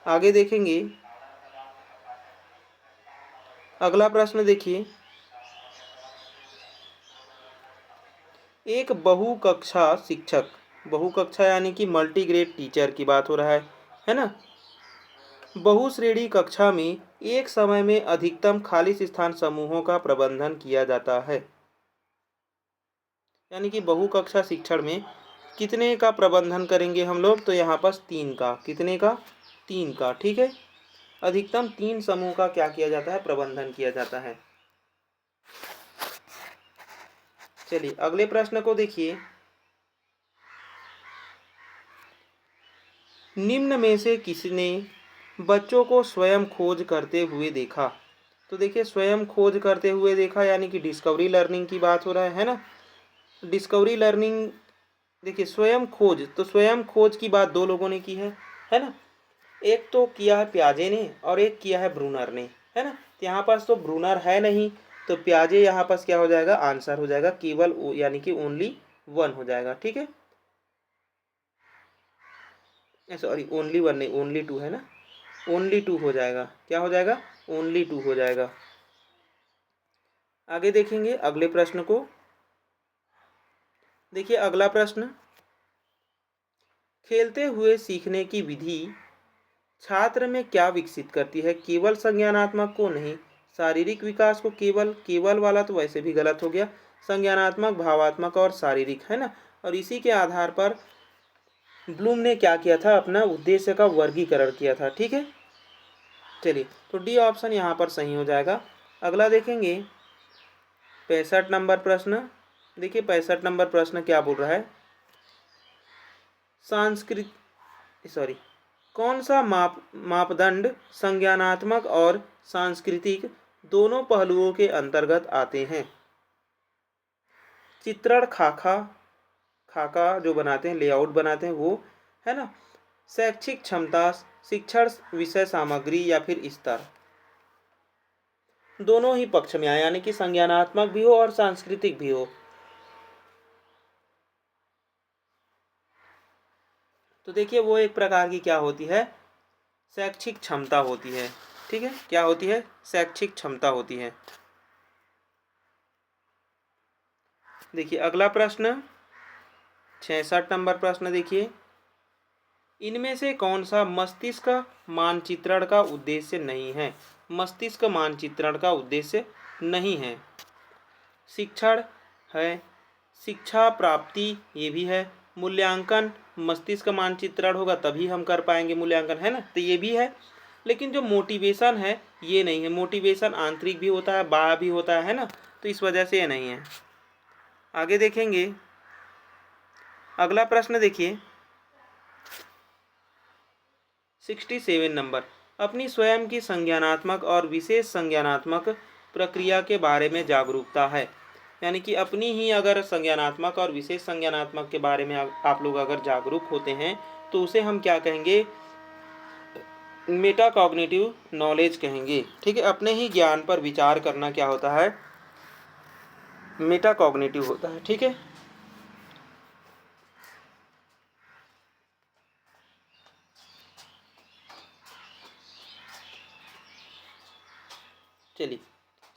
आगे देखेंगे अगला प्रश्न। देखिए एक बहुकक्षा शिक्षक, बहुकक्षा यानी कि मल्टीग्रेड टीचर की बात हो रहा है ना। बहुश्रेणी कक्षा में एक समय में अधिकतम खाली स्थान समूहों का प्रबंधन किया जाता है, यानी कि बहुकक्षा शिक्षण में कितने का प्रबंधन करेंगे हम लोग? तो यहाँ पर 3 का। कितने का? 3 का। ठीक है, अधिकतम 3 समूह का क्या किया जाता है? प्रबंधन किया जाता है। चलिए अगले प्रश्न को देखिए। निम्न में से किसने बच्चों को स्वयं खोज करते हुए देखा? तो देखिए स्वयं खोज करते हुए देखा यानी कि डिस्कवरी लर्निंग की बात हो रहा है ना। डिस्कवरी लर्निंग, देखिए स्वयं खोज, तो स्वयं खोज की बात 2 लोगों ने की है ना। एक तो किया है प्याजे ने और एक किया है ब्रूनर ने, है ना। तो यहाँ पास तो ब्रूनर है नहीं, तो प्याजे यहाँ पास क्या हो जाएगा? आंसर हो जाएगा केवल, यानी कि ओनली 1 हो जाएगा। ठीक है, सॉरी ओनली 1 नहीं, ओनली 2 है ना, ओनली 2 हो जाएगा। क्या हो जाएगा? ओनली 2 हो जाएगा। आगे देखेंगे अगले प्रश्न को। देखिए अगला प्रश्न, खेलते हुए सीखने की विधि छात्र में क्या विकसित करती है? केवल संज्ञानात्मक को नहीं, शारीरिक विकास को केवल वाला तो वैसे भी गलत हो गया। संज्ञानात्मक, भावात्मक और शारीरिक, है ना। और इसी के आधार पर ब्लूम ने क्या किया था? अपना उद्देश्य का वर्गीकरण किया था। ठीक है, चलिए तो डी ऑप्शन यहाँ पर सही हो जाएगा। अगला देखेंगे 65 नंबर प्रश्न। देखिए 65 नंबर प्रश्न क्या बोल रहा है? कौन सा मापदंड संज्ञानात्मक और सांस्कृतिक दोनों पहलुओं के अंतर्गत आते हैं? चित्रण खाका जो बनाते हैं, लेआउट बनाते हैं वो, है ना। शैक्षिक क्षमता, शिक्षण विषय सामग्री या फिर स्तर, दोनों ही पक्ष में आए, यानी कि संज्ञानात्मक भी हो और सांस्कृतिक भी हो। तो देखिए वो एक प्रकार की क्या होती है, शैक्षिक क्षमता होती है। ठीक है, क्या होती है, शैक्षिक क्षमता होती है। देखिए अगला प्रश्न 66 नंबर प्रश्न देखिए, इनमें से कौन सा मस्तिष्क मानचित्रण का उद्देश्य नहीं है। मस्तिष्क मानचित्रण का उद्देश्य नहीं है। शिक्षण है, शिक्षा प्राप्ति ये भी है, मूल्यांकन, मस्तिष्क मानचित्रण होगा तभी हम कर पाएंगे मूल्यांकन, है ना, तो ये भी है। लेकिन जो मोटिवेशन है ये नहीं है। मोटिवेशन आंतरिक भी होता है, बाह्य भी होता है ना, तो इस वजह से ये नहीं है। आगे देखेंगे अगला प्रश्न देखिए 67 नंबर, अपनी स्वयं की संज्ञानात्मक और विशेष संज्ञानात्मक प्रक्रिया के बारे में जागरूकता है। यानी कि अपनी ही अगर संज्ञानात्मक और विशेष संज्ञानात्मक के बारे में आप लोग अगर जागरूक होते हैं तो उसे हम क्या कहेंगे, मेटाकॉग्निटिव नॉलेज कहेंगे। ठीक है, अपने ही ज्ञान पर विचार करना क्या होता है, मेटाकॉग्निटिव होता है। ठीक है, चलिए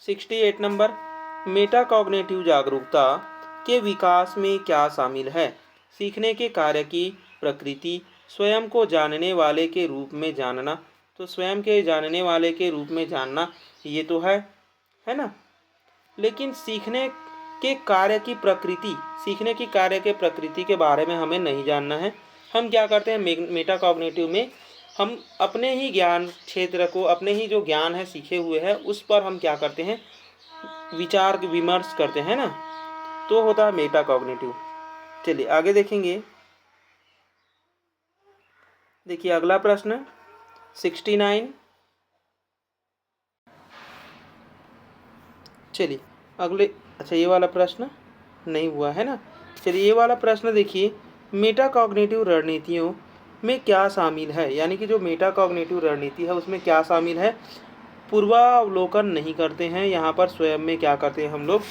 68 नंबर, मेटाकॉग्निटिव जागरूकता के विकास में क्या शामिल है। सीखने के कार्य की प्रकृति, स्वयं को जानने वाले के रूप में जानना, तो स्वयं के जानने वाले के रूप में जानना ये तो है ना। लेकिन सीखने के कार्य की प्रकृति, सीखने की कार्य के प्रकृति के बारे में हमें नहीं जानना है। हम क्या करते हैं, मेटाकॉग्निटिव में हम अपने ही ज्ञान क्षेत्र को, अपने ही जो ज्ञान है सीखे हुए हैं उस पर हम क्या करते हैं, विचार विमर्श करते हैं ना, तो होता है मेटाकॉग्निटिव। चलिए आगे देखेंगे। देखिए अगला प्रश्न 69। चलिए अगले, अच्छा ये वाला प्रश्न नहीं हुआ है ना। चलिए ये वाला प्रश्न देखिए, मेटाकॉग्निटिव रणनीतियों में क्या शामिल है। यानी कि जो मेटाकॉग्निटिव रणनीति है उसमें क्या शामिल है, पूर्वावलोकन नहीं करते हैं, यहाँ पर स्वयं में क्या करते हैं हम लोग,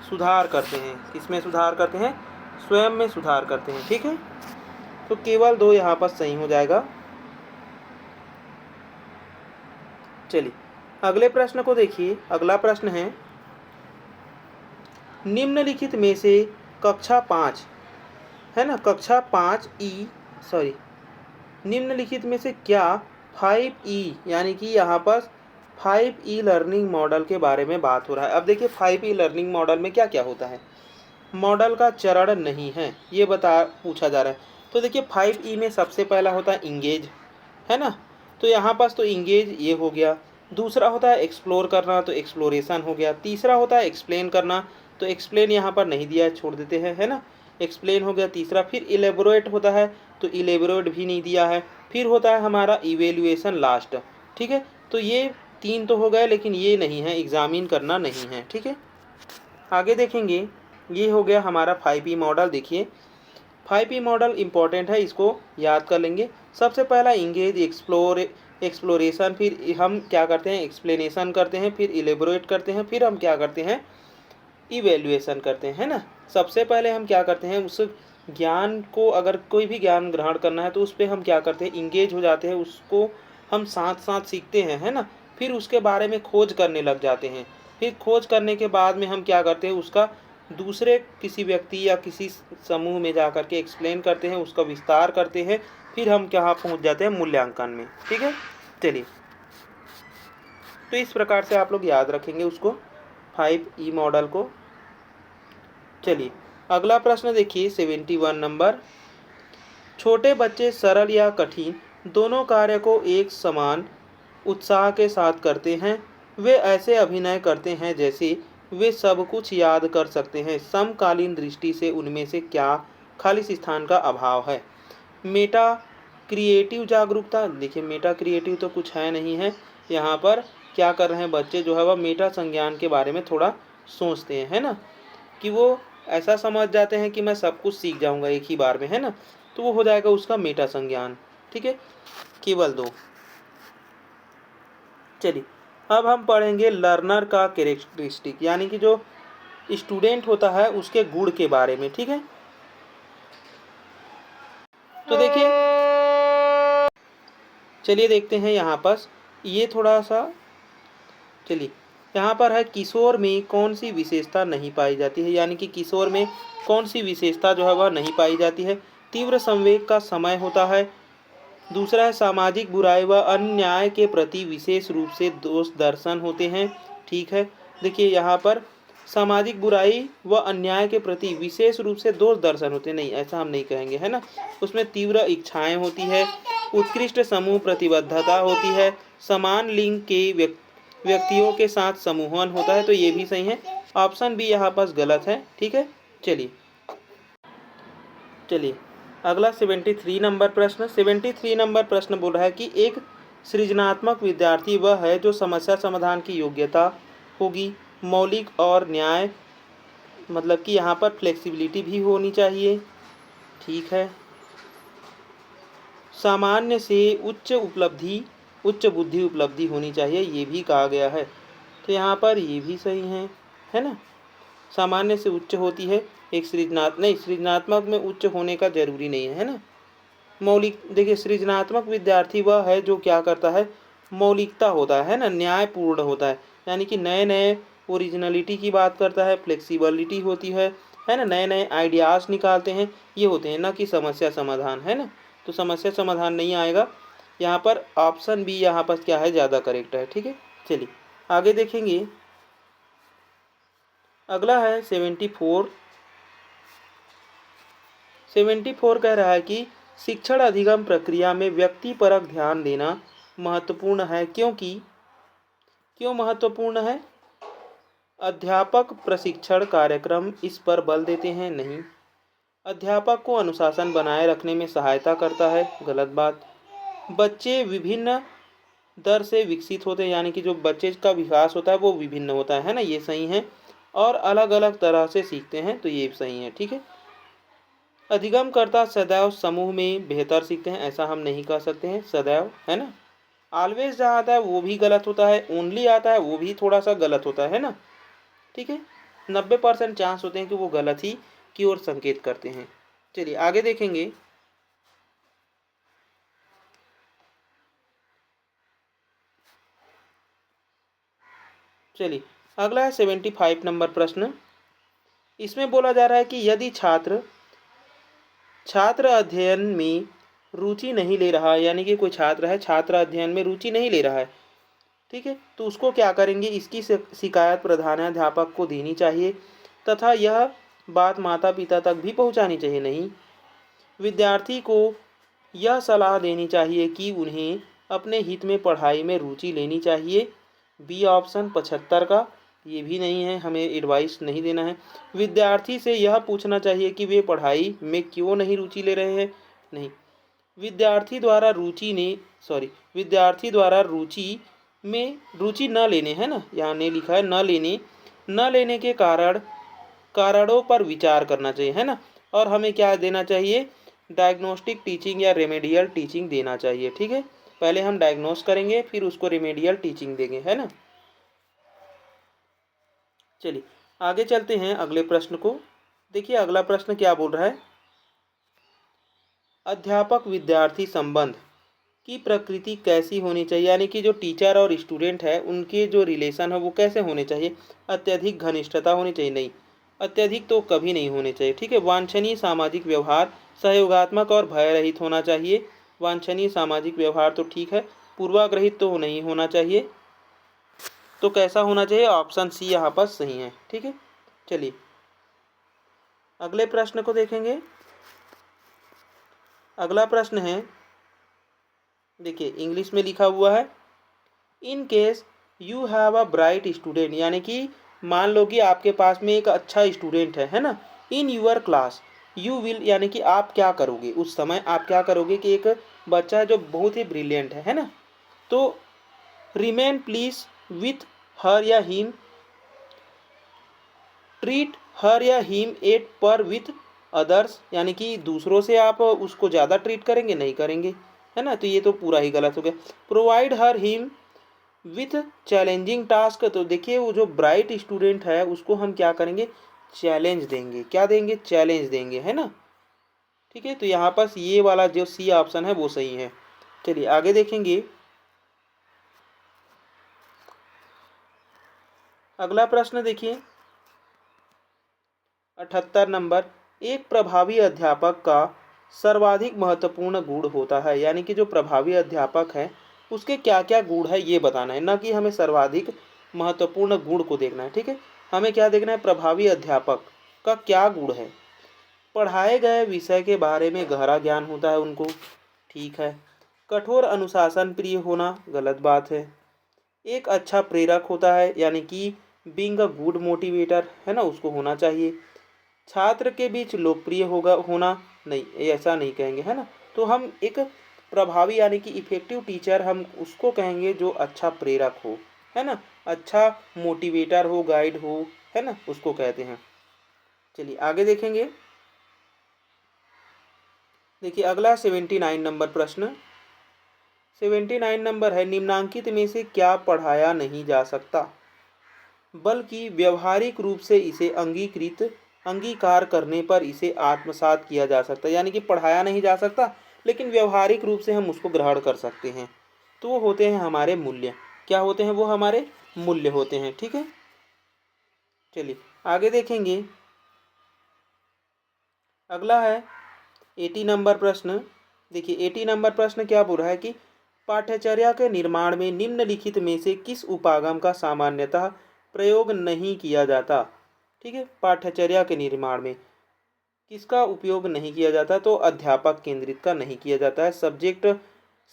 सुधार करते हैं। किसमें सुधार करते हैं, स्वयं में सुधार करते हैं। ठीक है, तो केवल 2 यहाँ पर सही हो जाएगा। चलिए अगले प्रश्न को देखिए। अगला प्रश्न है, निम्नलिखित में से कक्षा 5 है ना, कक्षा 5E सॉरी, निम्नलिखित में से क्या 5E, यानी कि यहाँ पर 5E लर्निंग मॉडल के बारे में बात हो रहा है। अब देखिए 5E लर्निंग मॉडल में क्या क्या होता है, मॉडल का चरण नहीं है ये पूछा जा रहा है। तो देखिए 5E में सबसे पहला होता है इंगेज, है ना, तो यहाँ पास तो इंगेज ये हो गया। दूसरा होता है एक्सप्लोर करना, तो एक्सप्लोरेशन हो गया। तीसरा होता है एक्सप्लेन करना, तो एक्सप्लेन यहाँ पर नहीं दिया है, छोड़ देते हैं, है ना, एक्सप्लेन हो गया तीसरा। फिर इलेबोरेट होता है, तो इलेबोरेट भी नहीं दिया है। फिर होता है हमारा इवेल्युएशन लास्ट। ठीक है, तो ये 3 तो हो गए, लेकिन ये नहीं है, एग्जामिन करना नहीं है। ठीक है, आगे देखेंगे। ये हो गया हमारा 5E मॉडल। देखिए 5E मॉडल इम्पॉर्टेंट है, इसको याद कर लेंगे। सबसे पहला इंगेज, एक्सप्लोरेशन, फिर हम क्या करते हैं, एक्सप्लेनेशन करते हैं, फिर इलेबोरेट करते हैं, फिर हम क्या करते हैं, इवेल्युएशन करते हैं, है ना। सबसे पहले हम क्या करते हैं, उस ज्ञान को, अगर कोई भी ज्ञान ग्रहण करना है तो उस पर हम क्या करते हैं, इंगेज हो जाते हैं, उसको हम साथ साथ सीखते हैं, है ना। फिर उसके बारे में खोज करने लग जाते हैं। फिर खोज करने के बाद में हम क्या करते हैं, उसका दूसरे किसी व्यक्ति या किसी समूह में जा कर के एक्सप्लेन करते हैं, उसका विस्तार करते हैं। फिर हम कहाँ पहुँच जाते हैं, मूल्यांकन में। ठीक है, चलिए तो इस प्रकार से आप लोग याद रखेंगे उसको, 5E मॉडल को। चलिए अगला प्रश्न देखिए 71 नंबर, छोटे बच्चे सरल या कठिन दोनों कार्य को एक समान उत्साह के साथ करते हैं। वे ऐसे अभिनय करते हैं जैसे वे सब कुछ याद कर सकते हैं। समकालीन दृष्टि से उनमें से क्या खाली स्थान का अभाव है। मेटा क्रिएटिव जागरूकता, देखिए मेटा क्रिएटिव तो कुछ है नहीं है। यहाँ पर क्या कर रहे हैं बच्चे, जो है वह मेटा संज्ञान के बारे में थोड़ा सोचते हैं, है ना, कि वो ऐसा समझ जाते हैं कि मैं सब कुछ सीख जाऊंगा एक ही बार में, है ना, तो वो हो जाएगा उसका मेटा संज्ञान। ठीक है, केवल 2। चलिए अब हम पढ़ेंगे लर्नर का कैरेक्टरिस्टिक, यानी कि जो स्टूडेंट होता है उसके गुण के बारे में। ठीक है, तो देखिए, चलिए देखते हैं यहाँ पर ये थोड़ा सा। चलिए यहाँ पर है किशोर में कौन सी विशेषता नहीं पाई जाती है, यानी कि किशोर में कौन सी विशेषता जो है वह नहीं पाई जाती है। तीव्र संवेग का समय होता है। दूसरा है सामाजिक बुराई व अन्याय के प्रति विशेष रूप से दोष दर्शन होते हैं। ठीक है, देखिए यहाँ पर सामाजिक बुराई व अन्याय के प्रति विशेष रूप से दोष दर्शन होते नहीं, ऐसा हम नहीं कहेंगे, है ना। उसमें तीव्र इच्छाएं होती है, उत्कृष्ट समूह प्रतिबद्धता होती है, समान लिंग के व्यक्तियों के साथ समूहन होता है, तो ये भी सही है। ऑप्शन बी यहाँ पास गलत है। ठीक है, चलिए चलिए अगला 73 नंबर प्रश्न। 73 नंबर प्रश्न बोल रहा है कि एक सृजनात्मक विद्यार्थी वह है जो समस्या समाधान की योग्यता होगी, मौलिक और न्याय, मतलब कि यहाँ पर फ्लेक्सिबिलिटी भी होनी चाहिए। ठीक है, सामान्य से उच्च बुद्धि उपलब्धि होनी चाहिए, ये भी कहा गया है, तो यहाँ पर ये भी सही है ना। सामान्य से उच्च होती है, एक सृजनात्मक में उच्च होने का जरूरी नहीं है ना। मौलिक, देखिए सृजनात्मक विद्यार्थी वह है जो क्या करता है, मौलिकता होता है ना, न्यायपूर्ण होता है, यानी कि नए नए ओरिजिनलिटी की बात करता है, फ्लेक्सिबिलिटी होती है ना, नए नए आइडियाज़ निकालते हैं, ये होते हैं, ना कि समस्या समाधान, है ना। तो समस्या समाधान नहीं आएगा यहाँ पर। ऑप्शन बी यहाँ पर क्या है, ज़्यादा करेक्ट है। ठीक है, चलिए आगे देखेंगे। अगला है 74 कह रहा है कि शिक्षण अधिगम प्रक्रिया में व्यक्तिपरक ध्यान देना महत्वपूर्ण है, क्यों महत्वपूर्ण है। अध्यापक प्रशिक्षण कार्यक्रम इस पर बल देते हैं, नहीं। अध्यापक को अनुशासन बनाए रखने में सहायता करता है, गलत बात। बच्चे विभिन्न दर से विकसित होते हैं, यानी कि जो बच्चे का विकास होता है वो विभिन्न होता है ना, ये सही है। और अलग अलग तरह से सीखते हैं, तो ये सही है। ठीक है, अधिगमकर्ता सदैव समूह में बेहतर सीखते हैं, ऐसा हम नहीं कह सकते हैं, सदैव, है ना। ऑलवेज जहाँ आता है वो भी गलत होता है, ओनली आता है वो भी थोड़ा सा गलत होता है ना। ठीक है, 90% चांस होते हैं कि वो गलत ही की ओर संकेत करते हैं। चलिए आगे देखेंगे। चलिए अगला है 75 नंबर प्रश्न। इसमें बोला जा रहा है कि यदि छात्र अध्ययन में रुचि नहीं ले रहा है, यानी कि कोई छात्र है, छात्र अध्ययन में रुचि नहीं ले रहा है, ठीक है, तो उसको क्या करेंगे, इसकी शिकायत प्रधानाध्यापक को देनी चाहिए तथा यह बात माता पिता तक भी पहुंचानी चाहिए, नहीं। विद्यार्थी को यह सलाह देनी चाहिए कि उन्हें अपने हित में पढ़ाई में रुचि लेनी चाहिए। बी ऑप्शन 75 का, ये भी नहीं है, हमें एडवाइस नहीं देना है। विद्यार्थी से यह पूछना चाहिए कि वे पढ़ाई में क्यों नहीं रुचि ले रहे हैं, नहीं। विद्यार्थी द्वारा रुचि में रुचि न लेने, है ना, यहाँ ने लिखा है न लेने के कारणों पर विचार करना चाहिए, है ना। और हमें क्या देना चाहिए, डायग्नोस्टिक टीचिंग या रेमेडियल टीचिंग देना चाहिए। ठीक है, पहले हम डायग्नोस करेंगे फिर उसको रेमेडियल टीचिंग देंगे, है ना। चलिए आगे चलते हैं अगले प्रश्न को। देखिए अगला प्रश्न क्या बोल रहा है, अध्यापक विद्यार्थी संबंध की प्रकृति कैसी होनी चाहिए, यानी कि जो टीचर और स्टूडेंट है उनके जो रिलेशन है वो कैसे होने चाहिए। अत्यधिक घनिष्ठता होनी चाहिए, नहीं। अत्यधिक तो कभी नहीं होने चाहिए। ठीक है, वांछनीय सामाजिक व्यवहार सहयोगात्मक और भय रहित होना चाहिए। वांछनीय सामाजिक व्यवहार तो ठीक है, पूर्वाग्रहित तो नहीं होना चाहिए। तो कैसा होना चाहिए, ऑप्शन सी यहाँ पर सही है। ठीक है, चलिए अगले प्रश्न को देखेंगे। अगला प्रश्न है, देखिए इंग्लिश में लिखा हुआ है, in case you have a bright student, यानी कि मान लो कि आपके पास में एक अच्छा स्टूडेंट है ना, in your class you will, यानी कि आप क्या करोगे, उस समय आप क्या करोगे कि एक बच्चा है जो बहुत ही ब्रिलियंट है ना, तो रिमेन प्लीज विथ हर या हिम, ट्रीट हर या हिम एट पर विथ अदर्स, यानी कि दूसरों से आप उसको ज़्यादा ट्रीट करेंगे, नहीं करेंगे। है ना, तो ये तो पूरा ही गलत हो गया। Provide her him with challenging task, तो देखिए वो जो ब्राइट स्टूडेंट है उसको हम क्या करेंगे, चैलेंज देंगे, क्या देंगे, चैलेंज देंगे, है ना। ठीक है, तो यहाँ पर ये वाला जो सी ऑप्शन है वो सही है। चलिए आगे देखेंगे। अगला प्रश्न देखिए 78 नंबर, एक प्रभावी अध्यापक का सर्वाधिक महत्वपूर्ण गुण होता है, यानी कि जो प्रभावी अध्यापक है उसके क्या क्या गुण है ये बताना है, ना कि हमें सर्वाधिक महत्वपूर्ण गुण को देखना है। ठीक है, हमें क्या देखना है, प्रभावी अध्यापक का क्या गुण है। पढ़ाए गए विषय के बारे में गहरा ज्ञान होता है उनको, ठीक है। कठोर अनुशासन प्रिय होना, गलत बात है। एक अच्छा प्रेरक होता है, यानी कि बीइंग अ गुड मोटिवेटर, है ना, उसको होना चाहिए। छात्र के बीच लोकप्रिय होगा होना, नहीं ऐसा नहीं कहेंगे, है ना। तो हम एक प्रभावी यानी कि इफेक्टिव टीचर हम उसको कहेंगे जो अच्छा प्रेरक हो, है ना, अच्छा मोटिवेटर हो, गाइड हो, है ना, उसको कहते हैं। चलिए आगे देखेंगे। देखिए अगला 79 नंबर प्रश्न, 79 नंबर है, निम्नांकित में से क्या पढ़ाया नहीं जा सकता बल्कि व्यवहारिक रूप से इसे अंगीकार करने पर इसे आत्मसात किया जा सकता है, यानी कि पढ़ाया नहीं जा सकता लेकिन व्यवहारिक रूप से हम उसको ग्रहण कर सकते हैं। तो वो होते हैं हमारे मूल्य, क्या होते हैं, वो हमारे मूल्य होते हैं। ठीक है, चलिए आगे देखेंगे। अगला है 80 नंबर प्रश्न। देखिए 80 नंबर प्रश्न क्या बोल रहा है कि पाठ्यचर्या के निर्माण में निम्नलिखित में से किस उपागम का सामान्यतः प्रयोग नहीं किया जाता। ठीक है, पाठ्यचर्या के निर्माण में किसका उपयोग नहीं किया जाता, तो अध्यापक केंद्रित का नहीं किया जाता है। सब्जेक्ट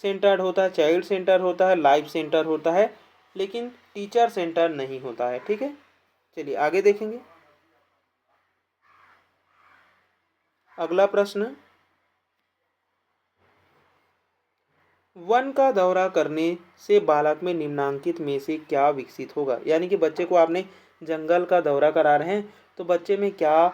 सेंटर्ड होता है, चाइल्ड सेंटर होता है, लाइफ सेंटर होता है, लेकिन टीचर सेंटर नहीं होता है। ठीक है, चलिए आगे देखेंगे। अगला प्रश्न, वन का दौरा करने से बालक में निम्नांकित में से क्या विकसित होगा, यानी कि बच्चे को आपने जंगल का दौरा करा रहे हैं तो बच्चे में क्या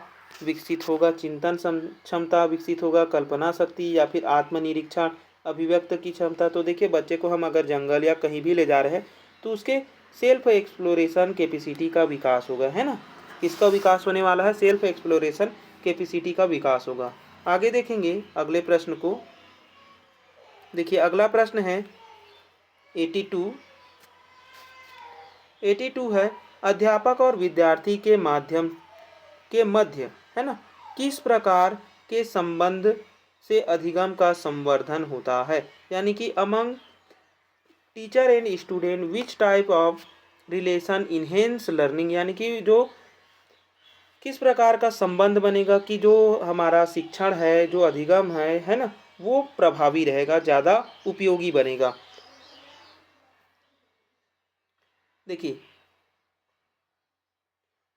विकसित होगा, चिंतन क्षमता विकसित होगा, कल्पना शक्ति, या फिर आत्मनिरीक्षण अभिव्यक्त की क्षमता। तो देखिए बच्चे को हम अगर जंगल या कहीं भी ले जा रहे हैं तो उसके सेल्फ एक्सप्लोरेशन कैपेसिटी का विकास होगा, है ना। किसका विकास होने वाला है, सेल्फ एक्सप्लोरेशन कैपेसिटी का विकास होगा। आगे देखेंगे अगले प्रश्न को। देखिए अगला प्रश्न है 82 है, अध्यापक और विद्यार्थी के मध्य, है ना, किस प्रकार के संबंध से अधिगम का संवर्धन होता है, यानी कि among teacher and student which type of relation enhance learning, यानी कि जो किस प्रकार का संबंध बनेगा कि जो हमारा शिक्षण है, जो अधिगम है ना, वो प्रभावी रहेगा, ज़्यादा उपयोगी बनेगा। देखिए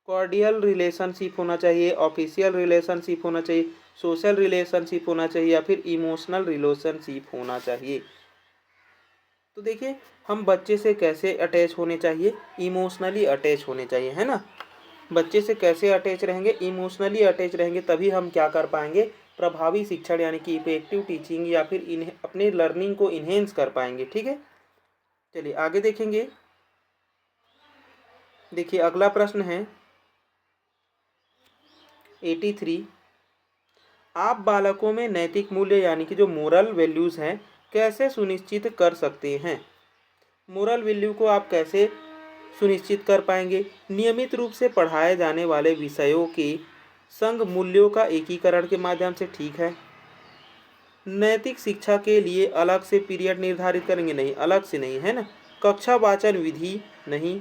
कॉर्डियल रिलेशनशिप होना चाहिए, ऑफिशियल रिलेशनशिप होना चाहिए, सोशल रिलेशनशिप होना चाहिए, या फिर इमोशनल रिलेशनशिप होना चाहिए। तो देखिए हम बच्चे से कैसे अटैच होने चाहिए, इमोशनली अटैच होने चाहिए, है ना। बच्चे से कैसे अटैच रहेंगे, इमोशनली अटैच रहेंगे, तभी हम क्या कर पाएंगे, प्रभावी शिक्षण यानी कि इफेक्टिव टीचिंग या फिर अपने लर्निंग को इन्हेंस कर पाएंगे। ठीक है, चलिए आगे देखेंगे। देखिए अगला प्रश्न है 83, आप बालकों में नैतिक मूल्य यानी कि जो मोरल वैल्यूज़ हैं कैसे सुनिश्चित कर सकते हैं। मोरल वैल्यू को आप कैसे सुनिश्चित कर पाएंगे, नियमित रूप से पढ़ाए जाने वाले विषयों के संग मूल्यों का एकीकरण के माध्यम से, ठीक है। नैतिक शिक्षा के लिए अलग से पीरियड निर्धारित करेंगे, नहीं अलग से नहीं, है ना। कक्षा वाचन विधि नहीं,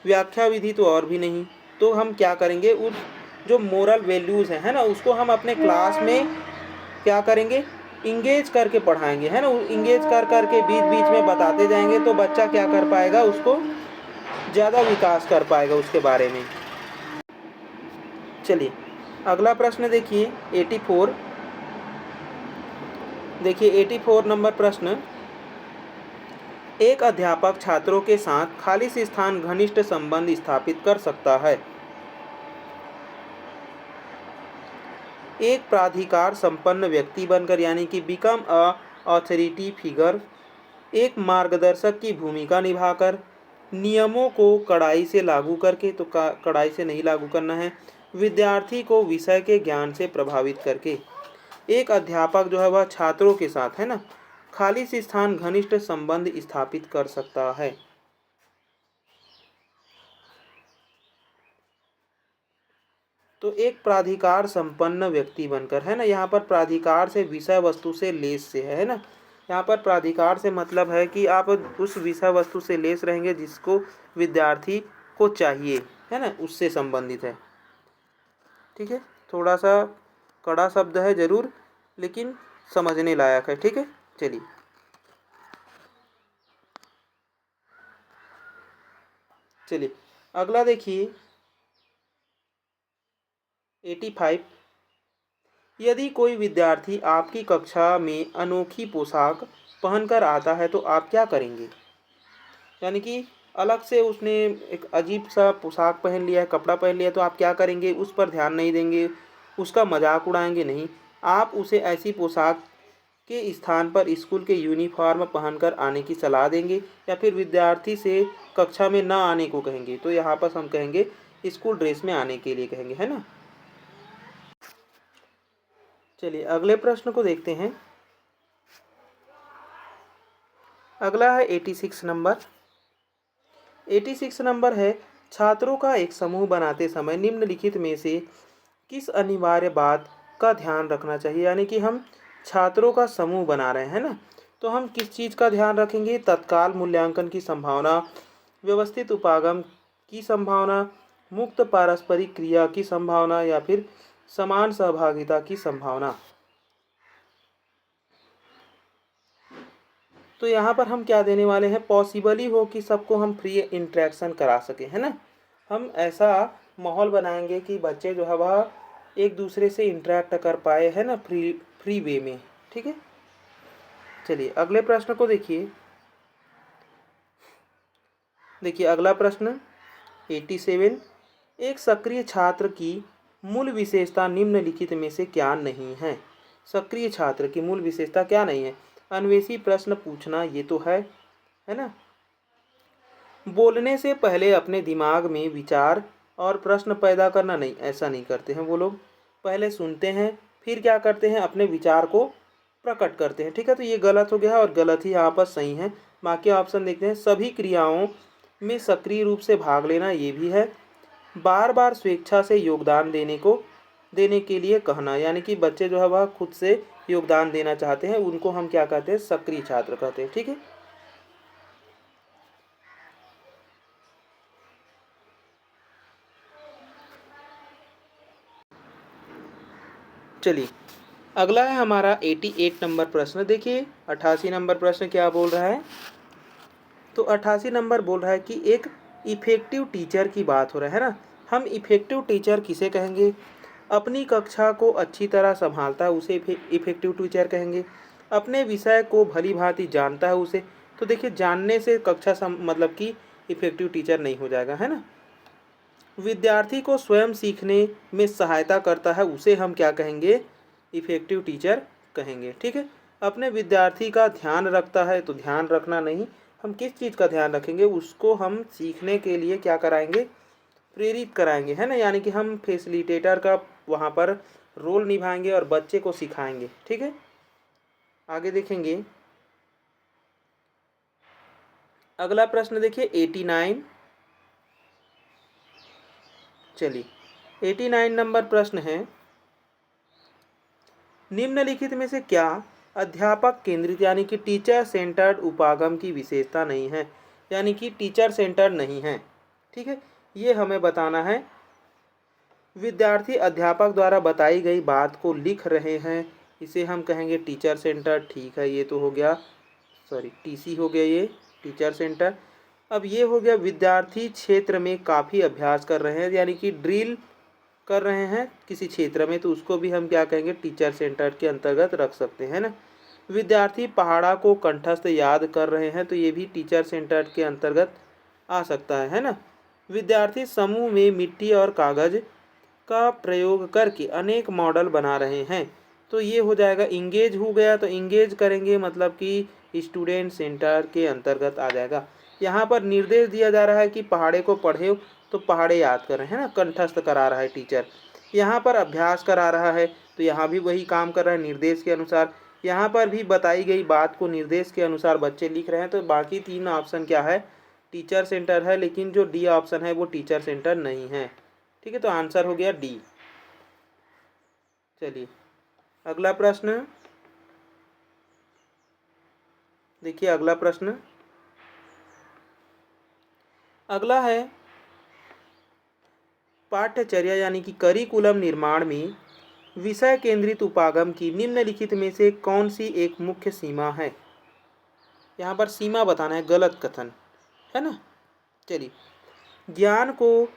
व्याख्या विधि तो और भी नहीं। तो हम क्या करेंगे, उस जो मोरल वैल्यूज़ हैं, है ना, उसको हम अपने क्लास में क्या करेंगे, इंगेज करके पढ़ाएंगे, है ना। इंगेज कर करके बीच बीच में बताते जाएंगे तो बच्चा क्या कर पाएगा, उसको ज़्यादा विकास कर पाएगा उसके बारे में। चलिए अगला प्रश्न देखिए 84। देखिए 84 नंबर प्रश्न, एक अध्यापक छात्रों के साथ खाली स्थान घनिष्ठ संबंध स्थापित कर सकता है। एक प्राधिकार संपन्न व्यक्ति बनकर, यानी कि बिकम अ ऑथोरिटी फिगर, एक मार्गदर्शक की भूमिका निभाकर, नियमों को कड़ाई से लागू करके, तो कड़ाई से नहीं लागू करना है, विद्यार्थी को विषय के ज्ञान से प्रभावित करके। एक अध्यापक जो है वह छात्रों के साथ, है ना, खाली स्थान घनिष्ठ संबंध स्थापित कर सकता है। तो एक प्राधिकार संपन्न व्यक्ति बनकर, है ना, यहाँ पर प्राधिकार से विषय वस्तु से लेस से है ना, यहाँ पर प्राधिकार से मतलब है कि आप उस विषय वस्तु से लेस रहेंगे जिसको विद्यार्थी को चाहिए, है ना, उससे संबंधित है। ठीक है, थोड़ा सा कड़ा शब्द है जरूर, लेकिन समझने लायक है। ठीक है, चलिए चलिए अगला देखिए 85। यदि कोई विद्यार्थी आपकी कक्षा में अनोखी पोशाक पहनकर आता है तो आप क्या करेंगे? यानी कि अलग से उसने एक अजीब सा पोशाक पहन लिया है, कपड़ा पहन लिया, तो आप क्या करेंगे? उस पर ध्यान नहीं देंगे, उसका मजाक उड़ाएंगे नहीं, आप उसे ऐसी पोशाक के स्थान पर स्कूल के यूनिफॉर्म पहनकर आने की सलाह देंगे, या फिर विद्यार्थी से कक्षा में ना आने को कहेंगे? तो यहाँ पर हम कहेंगे स्कूल ड्रेस में आने के लिए कहेंगे, है ना। चलिए अगले प्रश्न को देखते हैं। अगला है 86 नंबर। 86 नंबर है, छात्रों का एक समूह बनाते समय निम्नलिखित में से किस अनिवार्य बात का ध्यान रखना चाहिए? यानी कि हम छात्रों का समूह बना रहे हैं ना, तो हम किस चीज़ का ध्यान रखेंगे? तत्काल मूल्यांकन की संभावना, व्यवस्थित उपागम की संभावना, मुक्त पारस्परिक क्रिया की संभावना, या फिर समान सहभागिता की संभावना। तो यहाँ पर हम क्या देने वाले हैं? पॉसिबल ही हो कि सबको हम फ्री इंटरेक्शन करा सके, है ना। हम ऐसा माहौल बनाएंगे कि बच्चे जो है वह एक दूसरे से इंटरेक्ट कर पाए, है ना, फ्री वे में। ठीक है, चलिए अगले प्रश्न को देखिए। देखिए अगला प्रश्न 87। एक सक्रिय छात्र की मूल विशेषता निम्नलिखित में से क्या नहीं है? सक्रिय छात्र की मूल विशेषता क्या नहीं है? अन्वेषी प्रश्न पूछना, ये तो है ना। बोलने से पहले अपने दिमाग में विचार और प्रश्न पैदा करना, नहीं, ऐसा नहीं करते हैं वो लोग। पहले सुनते हैं, फिर क्या करते हैं? अपने विचार को प्रकट करते हैं। ठीक है, तो ये गलत हो गया और गलत ही यहाँ पर सही है। बाकी ऑप्शन देखते हैं। सभी क्रियाओं में सक्रिय रूप से भाग लेना, ये भी है। बार बार स्वेच्छा से योगदान देने के लिए कहना, यानी कि बच्चे जो है वह खुद से योगदान देना चाहते हैं, उनको हम क्या कहते हैं? सक्रिय छात्र कहते हैं। ठीक है, चलिए अगला है हमारा 88 नंबर प्रश्न। देखिए 88 नंबर प्रश्न क्या बोल रहा है? तो 88 नंबर बोल रहा है कि एक इफेक्टिव टीचर की बात हो रहा है ना। हम इफेक्टिव टीचर किसे कहेंगे? अपनी कक्षा को अच्छी तरह संभालता है उसे इफेक्टिव टीचर कहेंगे। अपने विषय को भली भांति जानता है उसे। तो देखिए जानने से मतलब कि इफेक्टिव टीचर नहीं हो जाएगा, है ना। विद्यार्थी को स्वयं सीखने में सहायता करता है उसे हम क्या कहेंगे? इफेक्टिव टीचर कहेंगे। ठीक है, अपने विद्यार्थी का ध्यान रखता है, तो ध्यान रखना नहीं, हम किस चीज़ का ध्यान रखेंगे? उसको हम सीखने के लिए क्या कराएंगे? प्रेरित कराएंगे, है ना। यानी कि हम फैसिलिटेटर का वहाँ पर रोल निभाएंगे और बच्चे को सिखाएंगे। ठीक है, आगे देखेंगे। अगला प्रश्न देखिए 89। चलिए 89 नंबर प्रश्न है, निम्नलिखित में से क्या अध्यापक केंद्रित यानी कि टीचर सेंटर्ड उपागम की विशेषता नहीं है? यानी कि टीचर सेंटर्ड नहीं है। ठीक है, ये हमें बताना है। विद्यार्थी अध्यापक द्वारा बताई गई बात को लिख रहे हैं, इसे हम कहेंगे टीचर सेंटर। ठीक है, ये तो हो गया, सॉरी टीसी हो गया, ये टीचर सेंटर। अब ये हो गया विद्यार्थी क्षेत्र में काफ़ी अभ्यास कर रहे हैं, यानी कि ड्रिल कर रहे हैं किसी क्षेत्र में, तो उसको भी हम क्या कहेंगे? टीचर सेंटर के अंतर्गत रख सकते हैं ना। विद्यार्थी पहाड़ा को कंठस्थ याद कर रहे हैं, तो ये भी टीचर सेंटर के अंतर्गत आ सकता है ना। विद्यार्थी समूह में मिट्टी और कागज़ का प्रयोग करके अनेक मॉडल बना रहे हैं, तो ये हो जाएगा इंगेज हो गया, तो इंगेज करेंगे मतलब कि स्टूडेंट सेंटर के अंतर्गत आ जाएगा। यहाँ पर निर्देश दिया जा रहा है कि पहाड़े को पढ़े, तो पहाड़े याद करें, है ना, कंठस्थ करा रहा है टीचर। यहाँ पर अभ्यास करा रहा है, तो यहाँ भी वही काम कर रहा है निर्देश के अनुसार। यहाँ पर भी बताई गई बात को निर्देश के अनुसार बच्चे लिख रहे हैं। तो बाकी तीन ऑप्शन क्या है, टीचर सेंटर है, लेकिन जो डी ऑप्शन है वो टीचर सेंटर नहीं है। ठीक है, तो आंसर हो गया डी। चलिए अगला प्रश्न देखिए, अगला प्रश्न अगला है पाठ्यचर्या यानी कि करिकुलम निर्माण में विषय केंद्रित उपागम की निम्नलिखित में से कौन सी एक मुख्य सीमा है। यहाँ पर सीमा बताना है, गलत कथन है ना। चलिए, ज्ञान को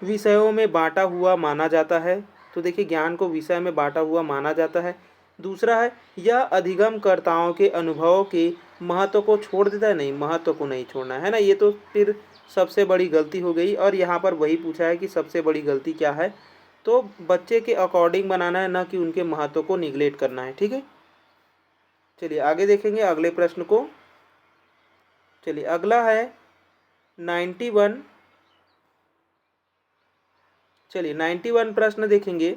विषयों में बांटा हुआ माना जाता है, तो देखिए ज्ञान को विषय में बांटा हुआ माना जाता है। दूसरा है, यह अधिगमकर्ताओं के अनुभवों के महत्व को छोड़ देता है, नहीं, महत्व को नहीं छोड़ना है ना, ये तो फिर सबसे बड़ी गलती हो गई। और यहाँ पर वही पूछा है कि सबसे बड़ी गलती क्या है, तो बच्चे के अकॉर्डिंग बनाना है, ना कि उनके महत्व को निगलेक्ट करना है। ठीक है, चलिए आगे देखेंगे अगले प्रश्न को। चलिए अगला है 91। चलिए 91 प्रश्न देखेंगे।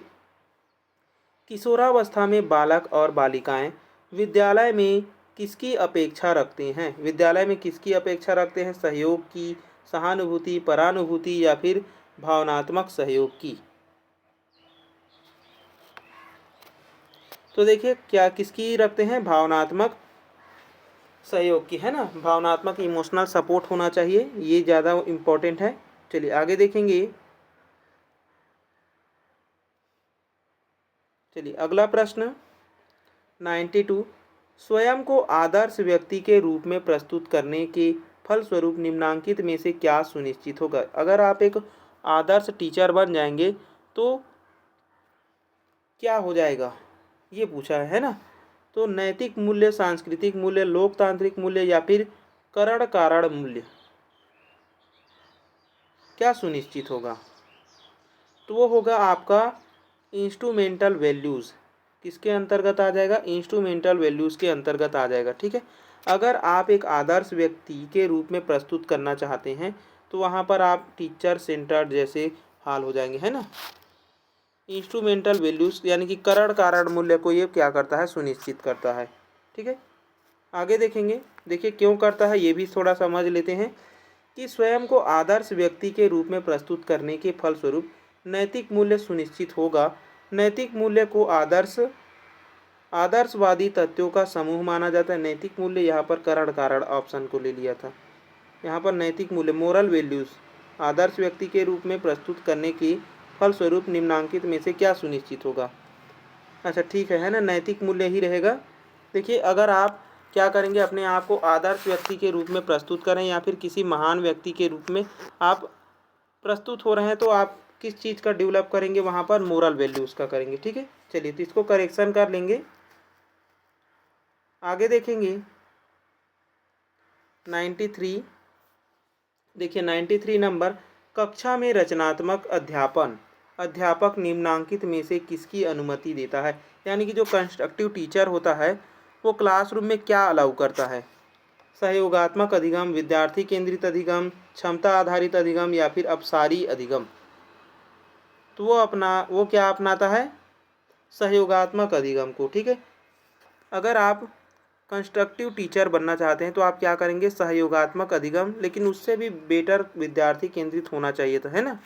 किशोरावस्था में बालक और बालिकाएं विद्यालय में किसकी अपेक्षा रखते हैं। विद्यालय में किसकी अपेक्षा रखते हैं, सहयोग की, सहानुभूति, परानुभूति या फिर भावनात्मक सहयोग की। तो देखिए क्या किसकी रखते हैं, भावनात्मक सहयोग की, है ना, भावनात्मक इमोशनल सपोर्ट होना चाहिए, ये ज़्यादा इम्पोर्टेंट है। चलिए आगे देखेंगे। चलिए अगला प्रश्न 92। स्वयं को आदर्श व्यक्ति के रूप में प्रस्तुत करने के फलस्वरूप निम्नांकित में से क्या सुनिश्चित होगा। अगर आप एक आदर्श टीचर बन जाएंगे तो क्या हो जाएगा, ये पूछा है ना। तो नैतिक मूल्य, सांस्कृतिक मूल्य, लोकतांत्रिक मूल्य या फिर करण कारण मूल्य, क्या सुनिश्चित होगा। तो वो होगा आपका इंस्ट्रूमेंटल वैल्यूज़। किसके अंतर्गत आ जाएगा, इंस्ट्रूमेंटल वैल्यूज़ के अंतर्गत आ जाएगा। ठीक है, अगर आप एक आदर्श व्यक्ति के रूप में प्रस्तुत करना चाहते हैं तो वहाँ पर आप टीचर सेंटर्ड जैसे हाल हो जाएंगे, है ना। इंस्ट्रूमेंटल वैल्यूज़ यानी कि करण कारण मूल्य को ये क्या करता है, सुनिश्चित करता है। ठीक है, आगे देखेंगे। देखिए क्यों करता है ये भी थोड़ा समझ लेते हैं कि स्वयं को आदर्श व्यक्ति के रूप में प्रस्तुत करने के फलस्वरूप नैतिक मूल्य सुनिश्चित होगा। नैतिक मूल्य को आदर्शवादी तथ्यों का समूह माना जाता है। नैतिक मूल्य यहाँ पर करण कारण ऑप्शन को ले लिया था। यहाँ पर नैतिक मूल्य, मोरल वैल्यूज़, आदर्श व्यक्ति के रूप में प्रस्तुत करने के फलस्वरूप निम्नांकित में से क्या सुनिश्चित होगा। अच्छा ठीक है ना, नैतिक मूल्य ही रहेगा। देखिए अगर आप क्या करेंगे, अपने आप को आदर्श व्यक्ति के रूप में प्रस्तुत करें या फिर किसी महान व्यक्ति के रूप में आप प्रस्तुत हो रहे हैं, तो आप किस चीज़ का डेवलप करेंगे, वहाँ पर मोरल वैल्यूज़ का करेंगे। ठीक है, चलिए तो इसको करेक्शन कर लेंगे। आगे देखेंगे 93। देखिए 93 नंबर, कक्षा में रचनात्मक अध्यापक निम्नांकित में से किसकी अनुमति देता है। यानी कि जो कंस्ट्रक्टिव टीचर होता है वो क्लासरूम में क्या अलाउ करता है, सहयोगात्मक अधिगम, विद्यार्थी केंद्रित अधिगम, क्षमता आधारित अधिगम या फिर अपसारी अधिगम। तो वो क्या अपनाता है, सहयोगात्मक अधिगम को। ठीक है, अगर आप कंस्ट्रक्टिव टीचर बनना चाहते हैं तो आप क्या करेंगे, सहयोगात्मक अधिगम, लेकिन उससे भी बेटर विद्यार्थी केंद्रित होना चाहिए था, है ना।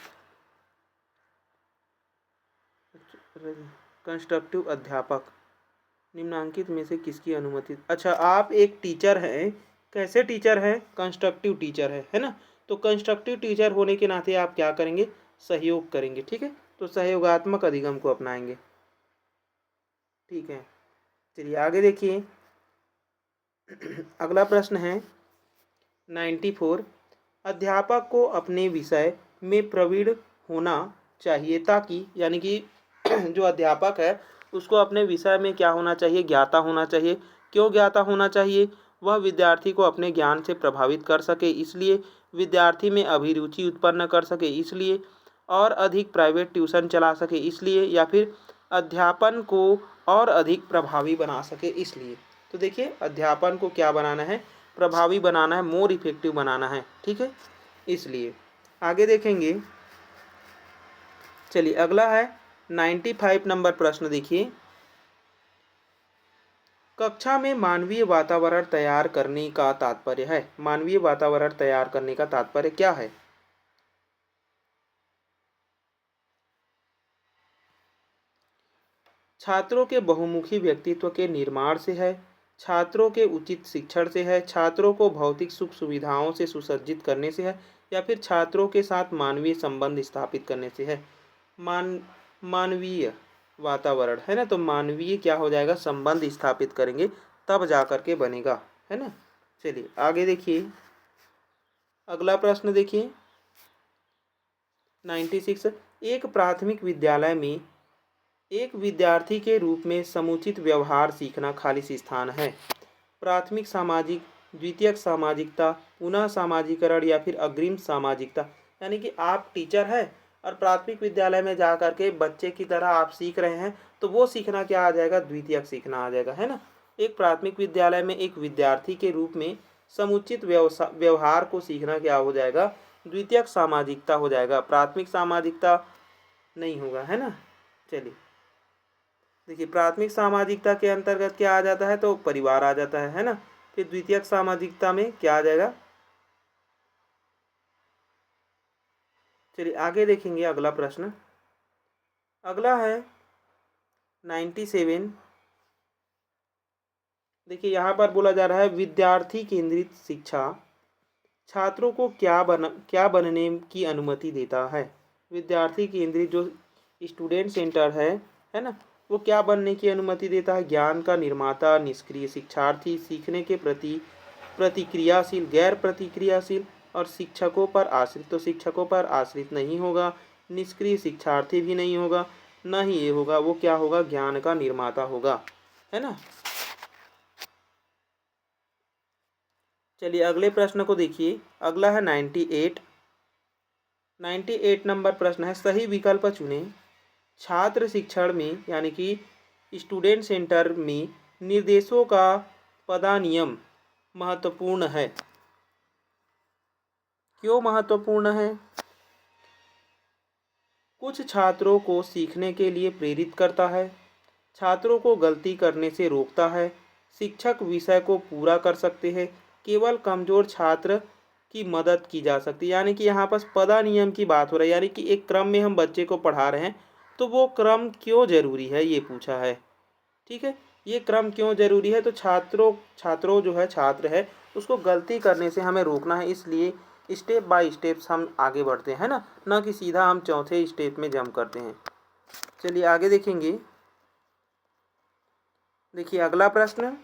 कंस्ट्रक्टिव अध्यापक निम्नांकित में से किसकी अनुमति। अच्छा आप एक टीचर हैं, कैसे टीचर हैं, कंस्ट्रक्टिव टीचर है ना। तो कंस्ट्रक्टिव टीचर होने के नाते आप क्या करेंगे, सहयोग करेंगे। ठीक है, तो सहयोगात्मक अधिगम को अपनाएंगे। ठीक है, चलिए आगे देखिए। अगला प्रश्न है 94। अध्यापक को अपने विषय में प्रवीण होना चाहिए ताकि, यानी कि जो अध्यापक है उसको अपने विषय में क्या होना चाहिए, ज्ञाता होना चाहिए। क्यों ज्ञाता होना चाहिए, वह विद्यार्थी को अपने ज्ञान से प्रभावित कर सके, इसलिए विद्यार्थी में अभिरुचि उत्पन्न कर सके, इसलिए और अधिक प्राइवेट ट्यूशन चला सके, इसलिए या फिर अध्यापन को और अधिक प्रभावी बना सके इसलिए। तो देखिए अध्यापन को क्या बनाना है, प्रभावी बनाना है, मोर इफेक्टिव बनाना है, ठीक है, इसलिए। आगे देखेंगे, चलिए अगला है 95 नंबर प्रश्न देखिए। कक्षा में मानवीय वातावरण तैयार करने का तात्पर्य है, मानवीय वातावरण तैयार करने का तात्पर्य क्या है? छात्रों के बहुमुखी व्यक्तित्व के निर्माण से है, छात्रों के उचित शिक्षण से है, छात्रों को भौतिक सुख सुविधाओं से सुसज्जित करने से है, या फिर छात्रों के साथ मानवीय संबंध स्थापित करने से है। मानवीय वातावरण है ना, तो मानवीय क्या हो जाएगा, संबंध स्थापित करेंगे तब जा कर के बनेगा, है ना। चलिए आगे देखिए, अगला प्रश्न देखिए 96। एक प्राथमिक विद्यालय में एक विद्यार्थी के रूप में समुचित व्यवहार सीखना खाली स्थान है। प्राथमिक सामाजिक, द्वितीयक सामाजिकता, पुनः सामाजिकरण या फिर अग्रिम सामाजिकता। यानी कि आप टीचर हैं और प्राथमिक विद्यालय में जा कर के बच्चे की तरह आप सीख रहे हैं, तो वो सीखना क्या आ जाएगा, द्वितीयक सीखना आ जाएगा, है ना। एक प्राथमिक विद्यालय में एक विद्यार्थी के रूप में समुचित व्यवहार को सीखना क्या हो जाएगा, द्वितीयक सामाजिकता हो जाएगा, प्राथमिक सामाजिकता नहीं होगा, है ना। चलिए देखिए, प्राथमिक सामाजिकता के अंतर्गत क्या आ जाता है, तो परिवार आ जाता है ना। फिर द्वितीयक सामाजिकता में क्या आ जाएगा। चलिए आगे देखेंगे अगला प्रश्न। अगला है 97। देखिए यहाँ पर बोला जा रहा है विद्यार्थी केंद्रित शिक्षा छात्रों को क्या बनने की अनुमति देता है। विद्यार्थी केंद्रित जो स्टूडेंट सेंटर है ना, वो क्या बनने की अनुमति देता है, ज्ञान का निर्माता, निष्क्रिय शिक्षार्थी, सीखने के प्रति प्रतिक्रियाशील, गैर प्रतिक्रियाशील और शिक्षकों पर आश्रित। तो शिक्षकों पर आश्रित नहीं होगा, निष्क्रिय शिक्षार्थी भी नहीं होगा, न ही ये होगा, वो क्या होगा, ज्ञान का निर्माता होगा, है ना। चलिए अगले प्रश्न को देखिए, अगला है 98। 98 नंबर प्रश्न है, सही विकल्प चुनें। छात्र शिक्षण में यानी कि स्टूडेंट सेंटर में निर्देशों का पदानियम महत्वपूर्ण है। क्यों महत्वपूर्ण है? कुछ छात्रों को सीखने के लिए प्रेरित करता है, छात्रों को गलती करने से रोकता है, शिक्षक विषय को पूरा कर सकते हैं, केवल कमजोर छात्र की मदद की जा सकती है। यानी कि यहाँ पर पदानियम की बात हो रही है, यानी कि एक क्रम में हम बच्चे को पढ़ा रहे हैं, तो वो क्रम क्यों जरूरी है ये पूछा है, ठीक है। ये क्रम क्यों जरूरी है, तो छात्रों जो है, छात्र है, उसको गलती करने से हमें रोकना है, इसलिए स्टेप बाय स्टेप्स हम आगे बढ़ते हैं ना, न कि सीधा हम चौथे स्टेप में जंप करते हैं। चलिए आगे देखेंगे, देखिए अगला प्रश्न।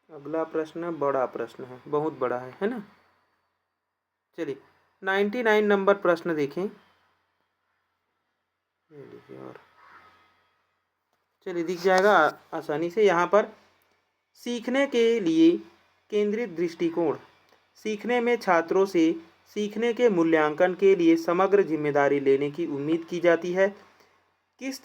अगला प्रश्न बड़ा प्रश्न है, बहुत बड़ा है ना। चलिए 99 नंबर प्रश्न देखें। और चलिए दिख जाएगा आसानी से। यहाँ पर सीखने के लिए केंद्रित दृष्टिकोण, सीखने में छात्रों से सीखने के मूल्यांकन के लिए समग्र जिम्मेदारी लेने की उम्मीद की जाती है। किस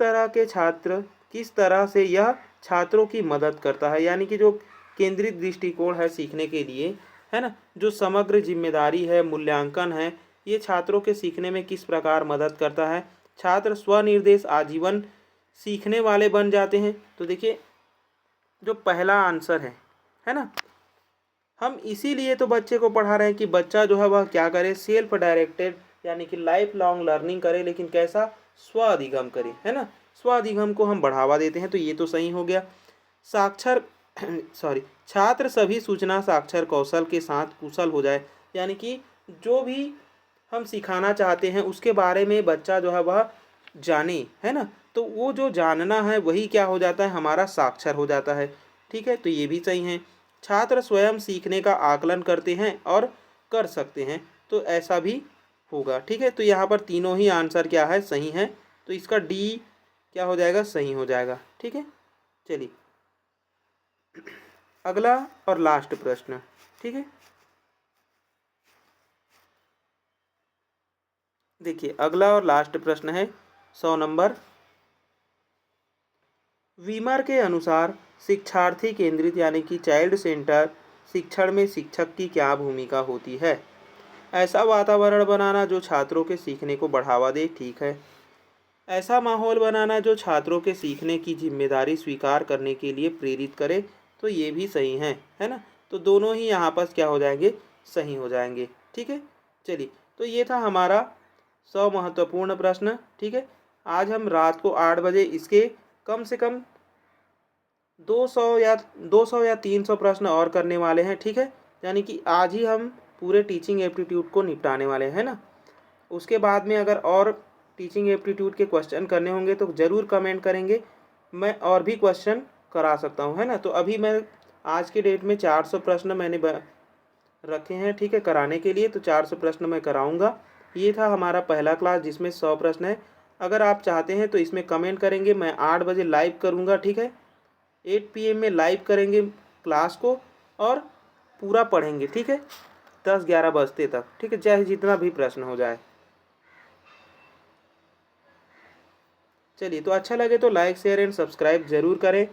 तरह से यह छात्रों की मदद करता है। यानी कि जो केंद्रित दृष्टिकोण है सीखने के लिए, है ना, जो समग्र जिम्मेदारी है, मूल्यांकन है, ये छात्रों के सीखने में किस प्रकार मदद करता है। छात्र स्वनिर्देश आजीवन सीखने वाले बन जाते हैं। तो देखिए जो पहला आंसर है ना, हम इसीलिए तो बच्चे को पढ़ा रहे हैं कि बच्चा जो है वह क्या करे, सेल्फ डायरेक्टेड यानी कि लाइफ लॉन्ग लर्निंग करे, लेकिन कैसा, स्व अधिगम करे, है ना। स्व अधिगम को हम बढ़ावा देते हैं, तो ये तो सही हो गया। साक्षर छात्र सभी सूचना साक्षर कौशल के साथ कुशल हो जाए। यानी कि जो भी हम सिखाना चाहते हैं उसके बारे में बच्चा जो है वह जाने, है ना, तो वो जो जानना है वही क्या हो जाता है, हमारा साक्षर हो जाता है, ठीक है, तो ये भी सही है। छात्र स्वयं सीखने का आकलन करते हैं और कर सकते हैं, तो ऐसा भी होगा, ठीक है। तो यहाँ पर तीनों ही आंसर क्या है, सही है, तो इसका डी क्या हो जाएगा, सही हो जाएगा, ठीक है। चलिए अगला और लास्ट प्रश्न, ठीक है। देखिए अगला और लास्ट प्रश्न है 100 नंबर। वीमर के अनुसार शिक्षार्थी केंद्रित यानी कि चाइल्ड सेंटर शिक्षण में शिक्षक की क्या भूमिका होती है? ऐसा वातावरण बनाना जो छात्रों के सीखने को बढ़ावा दे, ठीक है। ऐसा माहौल बनाना जो छात्रों के सीखने की जिम्मेदारी स्वीकार करने के लिए प्रेरित करे, तो ये भी सही है ना। तो दोनों ही यहाँ पर क्या हो जाएंगे, सही हो जाएंगे। ठीक है, चलिए, तो ये था हमारा 100 महत्वपूर्ण प्रश्न। ठीक है, आज हम रात को 8 बजे इसके कम से कम 200 या 300 प्रश्न और करने वाले हैं। ठीक है, यानी कि आज ही हम पूरे टीचिंग एप्टीट्यूड को निपटाने वाले हैं ना। उसके बाद में अगर और टीचिंग एप्टीट्यूड के क्वेश्चन करने होंगे तो ज़रूर कमेंट करेंगे, मैं और भी क्वेश्चन करा सकता हूँ, है ना। तो अभी मैं आज के डेट में 400 प्रश्न मैंने रखे हैं, ठीक है, कराने के लिए। तो 400 प्रश्न मैं कराऊंगा। ये था हमारा पहला क्लास जिसमें 100 प्रश्न है। अगर आप चाहते हैं तो इसमें कमेंट करेंगे, मैं 8 बजे लाइव करूँगा। ठीक है, 8 PM में लाइव करेंगे क्लास को और पूरा पढ़ेंगे। ठीक है, 10-11 बजते तक। ठीक है, चाहे जितना भी प्रश्न हो जाए। चलिए, तो अच्छा लगे तो लाइक शेयर एंड सब्सक्राइब ज़रूर करें।